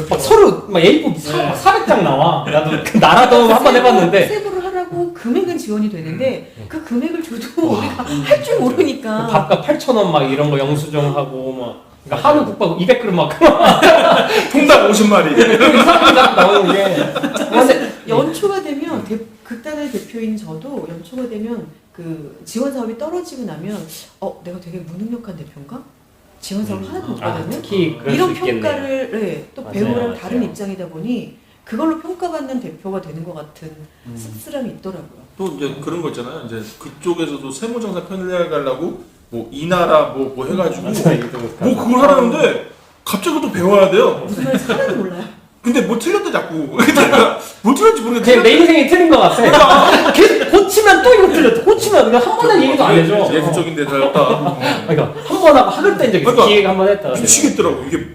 막 서로 막 A4 400장 나와. 나도 그 나라도 한번 해봤는데 세부를 하라고 금액은 지원이 되는데 그 금액을 줘도 우리가 할 줄 모르니까 밥값 8,000원 막 이런 거 영수증하고 막 그러니까 한우 국밥 200그릇 막 통닭 50마리 이상하게 자꾸 나오는 게 근데 연초가 되면 극단의 대표인 저도 연초가 되면 그 지원 사업이 떨어지고 나면 내가 되게 무능력한 대표인가? 지원 사업 하나도 못 받았네? 특히 그럴 이런 수 있겠네요. 평가를 네, 또 맞아요, 배우랑 맞아요. 다른 입장이다 보니 그걸로 평가받는 대표가 되는 것 같은 씁쓸함이 있더라고요. 또 이제 그런 거 있잖아요. 이제 그쪽에서도 세무정사 편을 가려고 뭐 이 나라 뭐 해가지고 뭐 그걸 하라는데 갑자기 또 배워야 돼요. 무슨 말인지 하나도 몰라요. 근데 뭐 틀렸대 자꾸. 뭐 틀렸지 모르겠는데. 그냥 내 인생이 틀린 것 같아. 계속 고치면 또 이거 틀렸다. 고치면 그냥 한 번에 얘기도 안 해줘. 예술적인데 잘했다. 그러니까 한 번 하고 학을 뗀 적이 있어. 그러니까 기획 한 번 했다. 미치겠더라고. 이게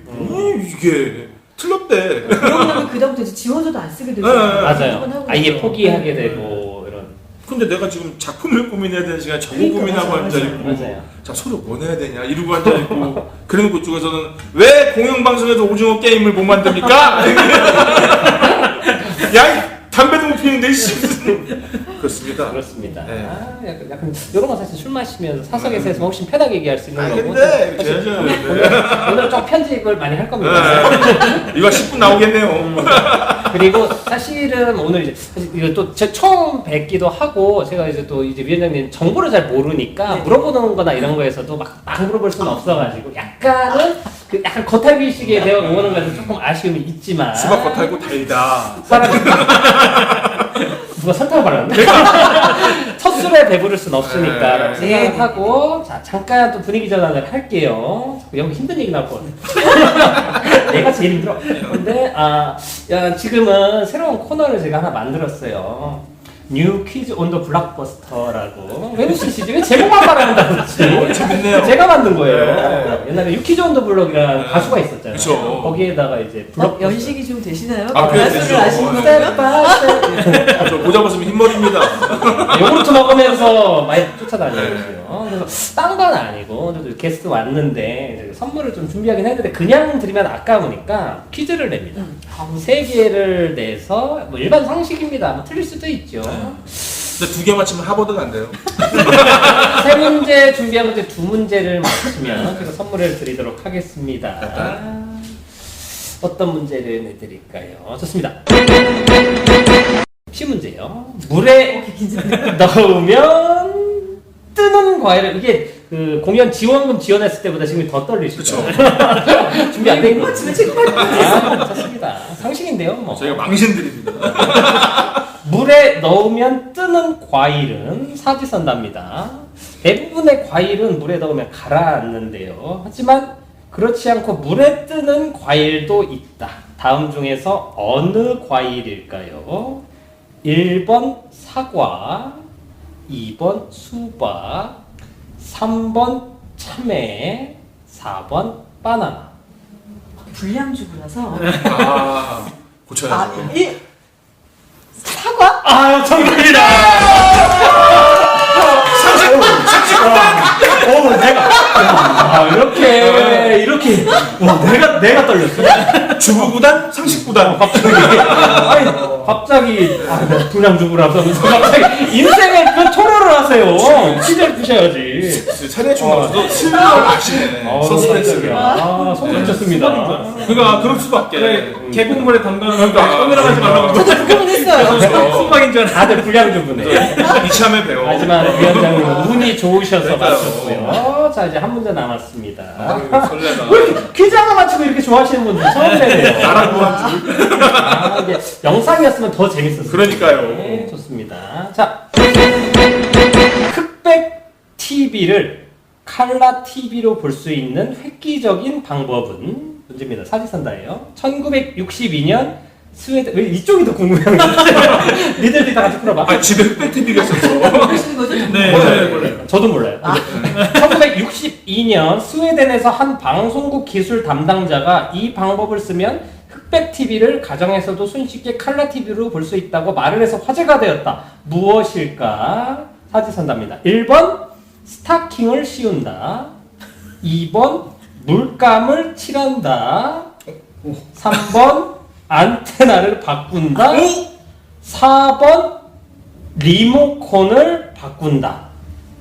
이게 틀렸대. 그러고 나면 그다음부터 이제 지원서도 안 쓰게 되죠. 네, 맞아요. 아예 포기하게 되고 이런. 근데 내가 지금 작품을 고민해야 되는 시간에 저거 그러니까, 고민하고 맞아요, 앉아있고 맞아요. 자 서로 뭐 내야 되냐 이러고 앉아있고 그런 그쪽에서는 왜 공영방송에서 오징어 게임을 못 만듭니까? 야 이 담배도 못 피는데 그렇습니다. 그렇습니다. 네. 아, 약간 이런 건 사실 술 마시면서 사석에서 했으면 훨씬 편하게 얘기할 수 있는 아 거고. 근데 사실 제가 오늘 좀 편집을 많이 할 겁니다. 이거 10분 나오겠네요. 그리고 사실은 오늘 이제 사실 이거 또 제 처음 뵙기도 하고 제가 이제 또 이제 위원장님 정보를 잘 모르니까 네. 물어보는 거나 이런 거에서도 막 물어볼 수는 없어가지고 약간은 그 약간 겉핥기식의 대화가 오는 거에서 조금 아쉬움이 있지만 수박 겉알고 달다. 사람이 누가 설탕을 발랐네? 첫 술에 배부를 순 없으니까 라고 생각을 하고 자 잠깐 또 분위기 전환을 할게요. 여기 힘든 얘기 나올 것 같아. 내가 제일 힘들어. 근데 지금은 새로운 코너를 제가 하나 만들었어요. 뉴 퀴즈 온 더 블록버스터라고. 왜 웃으시지? 왜 제목만 말한다 그렇지? 재밌네요. 제가 만든 거예요. 네. 옛날에 유퀴즈 온 더 블록이라는 가수가 있었잖아요. 그쵸. 거기에다가 이제 블록버스터. 연식이 좀 되시나요? 아, 그래, 가수를 되죠. 아시는 네. 건가요? 저 모자 벗으면 흰머리입니다. 요구르트 먹으면서 많이 쫓아다니거든요. 그래서 딴 건 아니고 저도 게스트 왔는데 이제 선물을 좀 준비하긴 했는데 그냥 드리면 아까우니까 퀴즈를 냅니다. 3개를 내서 뭐 일반 상식입니다. 뭐 틀릴 수도 있죠. 근데 2개 맞히면 하버드 간대요. 3문제 준비하고 이제 2문제를 맞히면 제가 선물을 드리도록 하겠습니다. 어떤 문제를 내드릴까요? 좋습니다. 쉬운 문제요. 물에 넣으면 뜨는 과일을 이게 그 공연 지원금 지원했을 때보다 지금 더 떨리시죠? 준비 안 된 거. 좋습니다. 상식인데요, 뭐. 저희가 망신드립니다. 물에 넣으면 뜨는 과일은 사지선답니다. 대부분의 과일은 물에 넣으면 가라앉는데요. 하지만 그렇지 않고 물에 뜨는 과일도 있다. 다음 중에서 어느 과일일까요? 1번 사과, 2번 수박, 3번 참외, 4번 바나나. 불량주부라서 고쳐야죠. 사과? 아, 정답이다! 이렇게. 와, 내가 떨렸어. 주부구단, 상식구단. 갑자기, 불량주부라서 갑자기 인생의 그 토로를 하세요. 시절 푸셔야지. 차례 총각도 슬쩍 아시네. 서스펜스를. 소름 돋습니다. 그러니까 그럴 수밖에. 개국물에 담가놓은 거 떠내려가지 말라고. 저도 그거는 했어요. 수박인 줄 알았는데. 다들 불량주부네. 이참에 배워. 하지만 위원장님 운이 좋으셔서 그러니까요. 맞췄고요. 자, 이제 한 문제 남았습니다. 아유, 설레다. 왜 이렇게 퀴즈 하나 맞추고 이렇게 좋아하시는 분들 처음 뵈네요. 나라고 한 줄. 이게 영상이었으면 더 재밌었어요. 그러니까요. 네, 좋습니다. 자, 흑백 TV를 칼라 TV로 볼 수 있는 획기적인 방법은 문제입니다. 사지선다예요. 1962년 스웨덴 왜 이쪽이 더 궁금해요? 니들이 다 같이 풀어봐. 집에 흑백 TV가 있었어. 하시는 거죠? 네. 저도 몰라요. 1962년 스웨덴에서 한 방송국 기술 담당자가 이 방법을 쓰면 흑백 TV를 가정에서도 손쉽게 칼라 TV로 볼 수 있다고 말을 해서 화제가 되었다. 무엇일까? 사지선답니다. 1번 스타킹을 씌운다. 2번 물감을 칠한다. 3번 안테나를 바꾼다. 4번 리모컨을 바꾼다.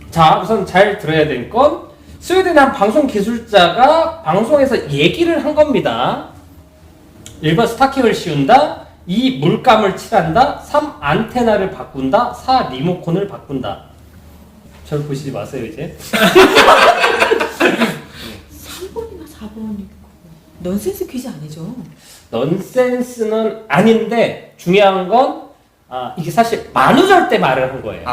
자, 우선 잘 들어야 될 건 스웨덴의 한 방송 기술자가 방송에서 얘기를 한 겁니다. 1번 스타킹을 씌운다. 2 물감을 칠한다. 3 안테나를 바꾼다. 4 리모컨을 바꾼다. 저를 보시지 마세요 이제. 3번이나 4번이고 넌센스 퀴즈 아니죠? 넌센스는 아닌데 중요한 건 이게 사실 만우절 때 말을 한 거예요.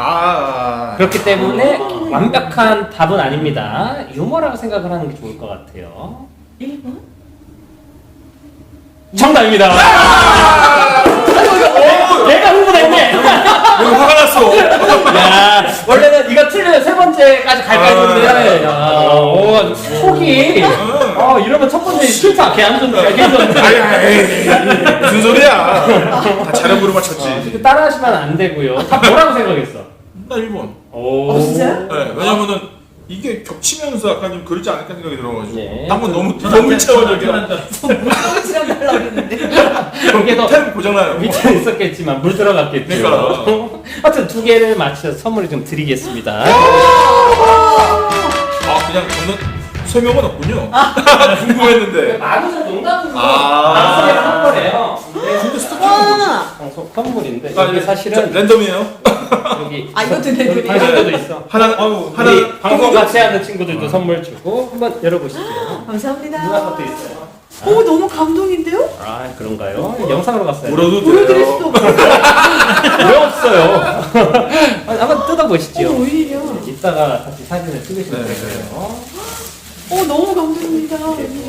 그렇기 때문에 완벽한 답은 아닙니다. 유머라고 생각을 하는 게 좋을 것 같아요. 1번? 정답입니다. 내가 흥분했네. 내가 화가 났어. 야, 원래는 이거 틀리면 세 번째까지 갈까 했는데, 속이, 이러면 첫 번째 실타 걔안 좋네. 무슨 소리야. 다 자력으로 맞췄지. 따라하시면 안 되고요. 다 뭐라고 생각했어? 나 1번. 오. 진짜요? 네, 왜냐면은 이게 겹치면서 약간 좀 그렇지 않을까 생각이 들어가지고. 네. 한번 너무 일차원적이야. 물감을 칠한달라 그랬는데 거기에 더 타임 고장나요. 밑에 있었겠지만 물 들어갔겠죠. 그러니까. 하여튼 두 개를 맞춰서 선물을 좀 드리겠습니다. 그냥 저는 설명은 없군요. 궁금했는데. 만우절 농담으로 아. 방송에 한 거래요. 근데 스타킹 방송 선물인데 이게 사실은 랜덤이에요. 여기 이것도 여기 랜덤이에요? 방송도 있어. 하나 우리 방송 같이 하는 친구들도 선물 주고 한번 열어보시죠. 감사합니다. 누가 것도 있어요. 너무 감동인데요? 그런가요? 영상으로 갔어요. 울어도 보여드릴 돼요. 수도 없고 왜 없어요? 한번 뜯어보시죠. 오히려 이따가 같이 사진을 찍으시면 네. 되고요. 너무 감동입니다.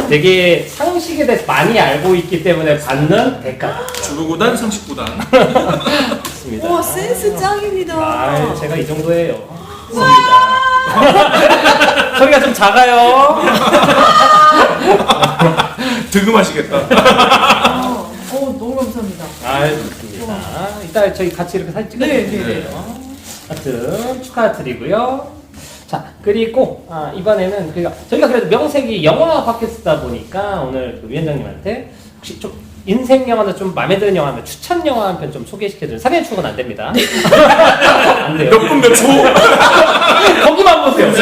되게 상식에 대해서 많이 알고 있기 때문에 받는 대가. 주부구단, 상식구단. 좋습니다. 와 센스 짱입니다. 제가 이 정도예요. 좋습니다. 소리가 좀 작아요. 득음하시겠다. 너무 감사합니다. 좋습니다. 이따 저희 같이 이렇게 사진 찍어주세요. 하여튼 축하드리고요. 자, 그리고 이번에는 저희가 그래도 명색이 영화 팟캐스트다 보니까 오늘 그 위원장님한테 혹시 좀 인생 영화나 좀 마음에 드는 영화면 추천 영화 한 편 좀 소개시켜드리면 사진 추억은 안 됩니다. 안 돼요. 몇 분 몇 초? 거기만 보세요.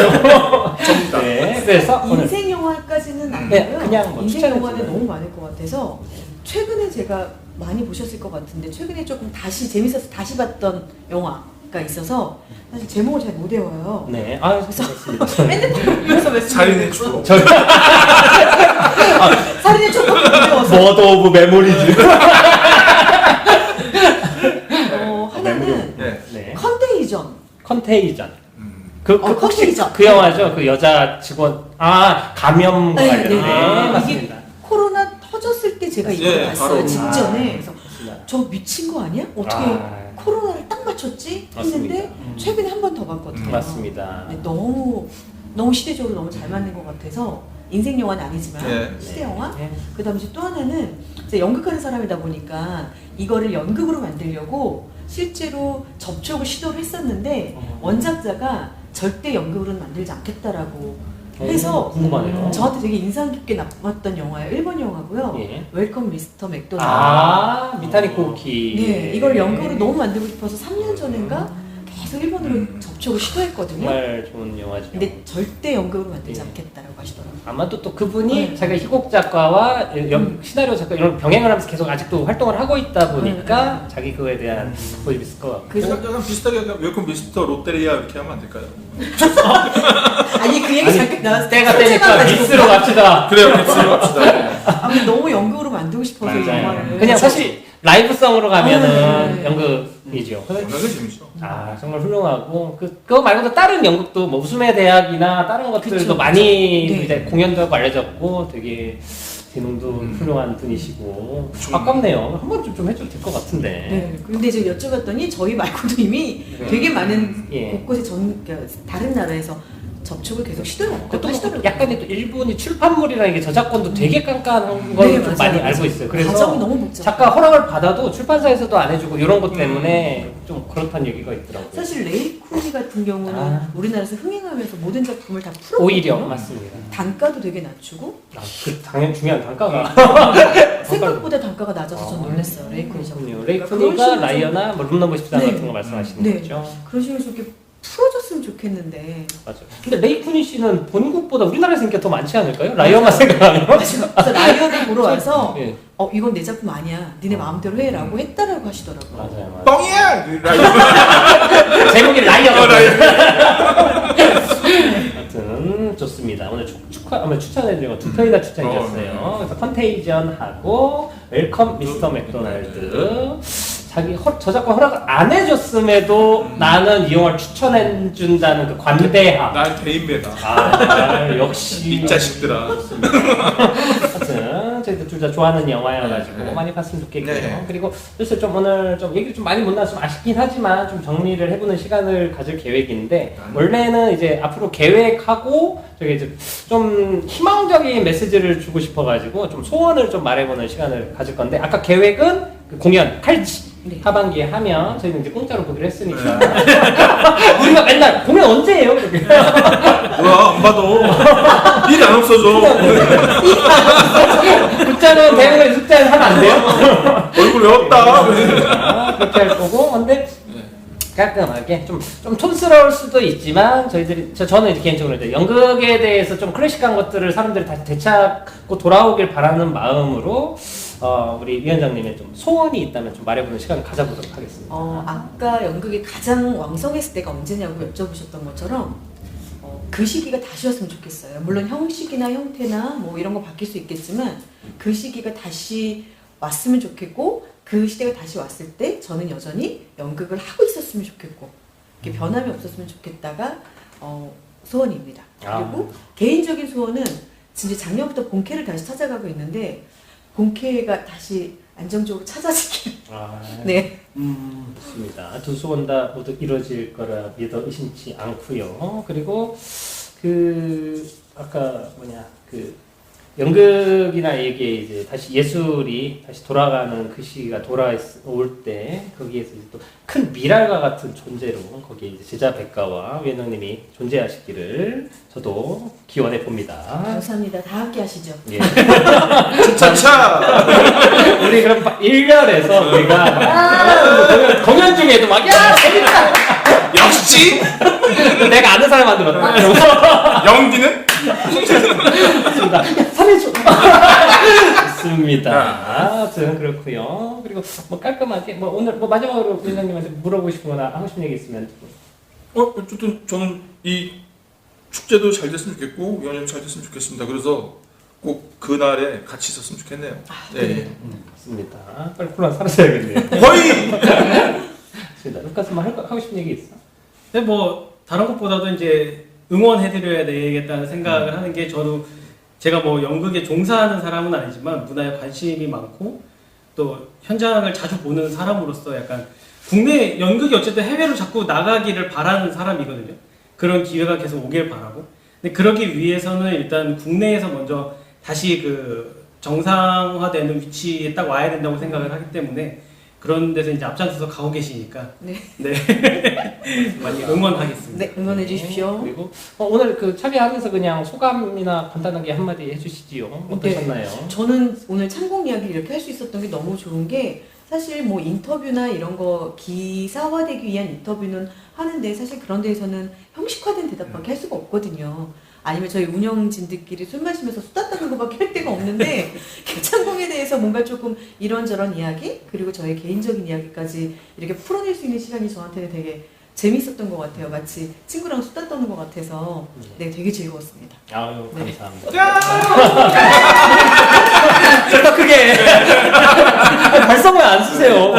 네, 그래서 오늘 인생 영화까지는 안 네, 되고요. 그냥 뭐 인생 추천해 영화는 주세요. 너무 많을 것 같아서 최근에 제가 많이 보셨을 것 같은데 최근에 조금 다시 재밌어서 다시 봤던 영화가 있어서 사실 제목을 잘 못 외워요. 네, 좋습니다. 핸드폰 보면서 말씀드리는 살인의 거. 추억. 살인의 추억밖에 못 외워서. 머드 오브 메모리즈. 하나는 네. 네. 컨테이전. 컨테이전. 확실히죠. 그 영화죠. 그 여자 직원 감염 네, 관련된 네. 맞습니다. 코로나 터졌을 때 제가 이걸 봤어요. 바로. 직전에. 그래서 맞습니다. 저 미친 거 아니야? 어떻게 코로나를 딱 맞췄지? 했는데 맞습니다. 최근에 한 번 더 봤거든요. 맞습니다. 네, 너무 시대적으로 너무 잘 맞는 것 같아서 인생 영화는 아니지만 네. 시대 영화. 네. 그다음에 또 하나는 이제 연극하는 사람이다 보니까 이거를 연극으로 만들려고 실제로 접촉을 시도를 했었는데 원작자가 절대 연극으로는 만들지 않겠다라고 해서 궁금하네요. 저한테 되게 인상 깊게 남았던 영화예요. 일본 영화고요. 예. 웰컴 미스터 맥도날드. 미타니 코키. 네, 이걸 연극으로 너무 만들고 싶어서 3년 전인가 계속 일본으로 접촉을 시도했거든요. 정말 좋은 영화죠. 근데 절대 연극으로 만들지 네. 않겠다라고 하시더라고요. 아마도 또 그분이 네. 자기가 희곡 작가와 시나리오 작가 이런 병행을 하면서 계속 아직도 활동을 하고 있다 보니까 자기 그거에 대한 고집이 있을 것 같고. 그래서 약간 비슷하게 약간 웰컴 미스터 롯데리아 이렇게 하면 안 될까요? 아니 그 얘기 잠깐 나왔을 때 때가 되니까 미스로 갑시다. 그래요, 미스로 갑시다. 아무튼 너무 연극으로 만들고 싶어서 이 맞아요. 영화를 그냥 사실 라이브성으로 가면은 네. 연극이죠. 워낙에 재밌죠. 정말 훌륭하고 그거 말고도 다른 연극도 뭐 웃음의 대학이나 다른 것들도 그쵸, 많이 그쵸. 네. 이제 공연도 하고 알려졌고 되게 재능도 훌륭한 분이시고 아깝네요. 한 번쯤 좀 해줘도 될 것 같은데. 네. 근데 이제 여쭤봤더니 저희 말고도 이미 네. 되게 많은 예. 곳곳에 다른 나라에서 접촉을 계속 시도를 또 하시더라고요. 약간의 또 일본이 출판물이라는 게 저작권도 되게 깐깐한 걸 좀 맞아요, 많이 맞아요. 알고 있어요. 그래서 과정이 너무 복잡해요. 작가 허락을 받아도 출판사에서도 안 해주고 이런 것 때문에 좀 그렇다는 얘기가 있더라고요. 사실 레이 쿠니 같은 경우는 우리나라에서 흥행하면서 모든 작품을 다 풀었거든요. 오히려 맞습니다. 단가도 되게 낮추고 당연히 중요한 단가가 생각보다 단가가 낮아서 전 놀랐어요. 레이 쿠니 작품. 레이 그런 쿠니가 식으로 좀- 라이어나 뭐 룸넘버 14 네. 같은 거 말씀하시는 네. 거죠. 그런 식으로 좀 이렇게 풀어줬으면 좋겠는데 맞아요. 근데 레이 쿠니 씨는 본국보다 우리나라에서 인기가 더 많지 않을까요? 라이어만 생각하면. 그래서 라이어를 보러 와서 예. 이건 내 작품 아니야. 니네 마음대로 해라고 했다라고 하시더라고요. 맞아요. 뻥이야! 제목이 라이어. 네. 아무튼 좋습니다. 오늘 추천해드린 거 두 편이나 추천해주셨어요. 그래서 컨테이전하고 웰컴 미스터 맥도날드. 자기 저작권 허락을 안 해줬음에도 나는 이 영화를 추천해준다는 그 관대함. 난 개인 배다. 역시 이 자식들아. 하여튼 저희도 둘 다 좋아하는 영화여가지고 네. 많이 봤으면 좋겠고요. 네. 그리고 그래서 좀 오늘 좀 얘기를 좀 많이 못 나서 좀 아쉽긴 하지만 좀 정리를 해보는 시간을 가질 계획인데 원래는 이제 앞으로 계획하고 저기 이제 좀 희망적인 메시지를 주고 싶어가지고 좀 소원을 좀 말해보는 시간을 가질 건데 아까 계획은 그 공연 칼치. 네. 하반기에 하면 저희는 이제 공짜로 보기로 했으니까 우리가 맨날 공연 언제 해요? 이렇게. 뭐야, 안 봐도. 일이 안 없어져. 숫자는 대학을 숫자는 하면 안 돼요? 얼굴 외웠다. 그렇게 할 거고 근데 깔끔하게 좀 촌스러울 수도 있지만 저는 이제 개인적으로 이제 연극에 대해서 좀 클래식한 것들을 사람들이 다시 되찾고 돌아오길 바라는 마음으로 우리 위원장님의 좀 소원이 있다면 좀 말해보는 시간을 가져보도록 하겠습니다. 아까 연극이 가장 왕성했을 때가 언제냐고 여쭤보셨던 것처럼 그 시기가 다시 왔으면 좋겠어요. 물론 형식이나 형태나 뭐 이런 거 바뀔 수 있겠지만 그 시기가 다시 왔으면 좋겠고 그 시대가 다시 왔을 때 저는 여전히 연극을 하고 있었으면 좋겠고 이렇게 변함이 없었으면 좋겠다가 소원입니다. 그리고 개인적인 소원은 진짜 작년부터 본캐를 다시 찾아가고 있는데 본캐가 다시 안정적으로 찾아지길. 네. 좋습니다. 두 소원 다 모두 이루어질 거라 믿어 의심치 않고요. 그리고 아까 연극이나 이게 이제 다시 예술이 다시 돌아가는 그 시기가 돌아올 때 거기에서 이제 또 큰 미랄과 같은 존재로 거기에 이제 제자 백가와 위원장님이 존재하시기를 저도 기원해 봅니다. 감사합니다. 다 함께 하시죠. 예. 차차! 우리 그럼 1년에서 우리가 공연 중에도 막 야 재밌다. 역시! 내가 아는 사람한테 만들었다. 연기는? 좋습니다. 3일 좋습니다. 아무튼 그렇고요. 그리고 뭐 깔끔하게 오늘 마지막으로 위원장님한테 물어보고 싶거나 하고 싶은 얘기 있으면 어쨌든 저는 이 축제도 잘 됐으면 좋겠고 위원님 잘 됐으면 좋겠습니다. 그래서 꼭 그날에 같이 있었으면 좋겠네요. 네. 좋습니다. 빨리 코로나 사라져야겠네요. 거의! 좋습니다. 루카스 뭐 하고 싶은 얘기 있어? 근데 뭐 다른 것보다도 이제 응원해드려야 되겠다는 생각을 하는 게 저도 제가 뭐 연극에 종사하는 사람은 아니지만 문화에 관심이 많고 또 현장을 자주 보는 사람으로서 약간 국내 연극이 어쨌든 해외로 자꾸 나가기를 바라는 사람이거든요. 그런 기회가 계속 오길 바라고. 근데 그러기 위해서는 일단 국내에서 먼저 다시 그 정상화되는 위치에 딱 와야 된다고 생각을 하기 때문에 그런 데서 이제 앞장서서 가고 계시니까 네. 많이 응원하겠습니다. 네, 응원해 주십시오. 그리고 오늘 그 참여하면서 그냥 소감이나 간단하게 한마디 해주시지요. 어떠셨나요? 저는 오늘 창공 이야기 이렇게 할 수 있었던 게 너무 좋은 게 사실 뭐 인터뷰나 이런 거 기사화되기 위한 인터뷰는 하는데 사실 그런 데에서는 형식화된 대답밖에 할 수가 없거든요. 아니면 저희 운영진들끼리 술 마시면서 수다 떠는 것밖에 할 데가 없는데 창공에 대해서 뭔가 조금 이런저런 이야기 그리고 저의 개인적인 이야기까지 이렇게 풀어낼 수 있는 시간이 저한테는 되게 재밌었던 것 같아요. 마치 친구랑 수다 떠는 것 같아서 네, 되게 즐거웠습니다. 아유, 네. 감사합니다. 더 크게. 발성을 안 쓰세요.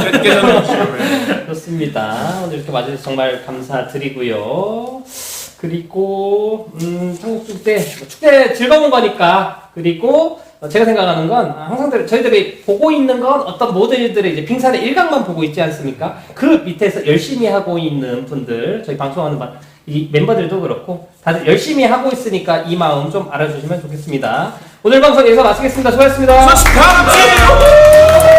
좋습니다. 오늘 이렇게 와주셔서 정말 감사드리고요. 그리고 한국 축제 즐거운 거니까. 그리고 제가 생각하는 건 항상 저희들이 보고 있는 건 어떤 모델들의 이제 빙산의 일각만 보고 있지 않습니까? 그 밑에서 열심히 하고 있는 분들, 저희 방송하는 이 멤버들도 그렇고 다들 열심히 하고 있으니까 이 마음 좀 알아주시면 좋겠습니다. 오늘 방송 여기서 마치겠습니다. 수고하셨습니다. 수고하셨습니다.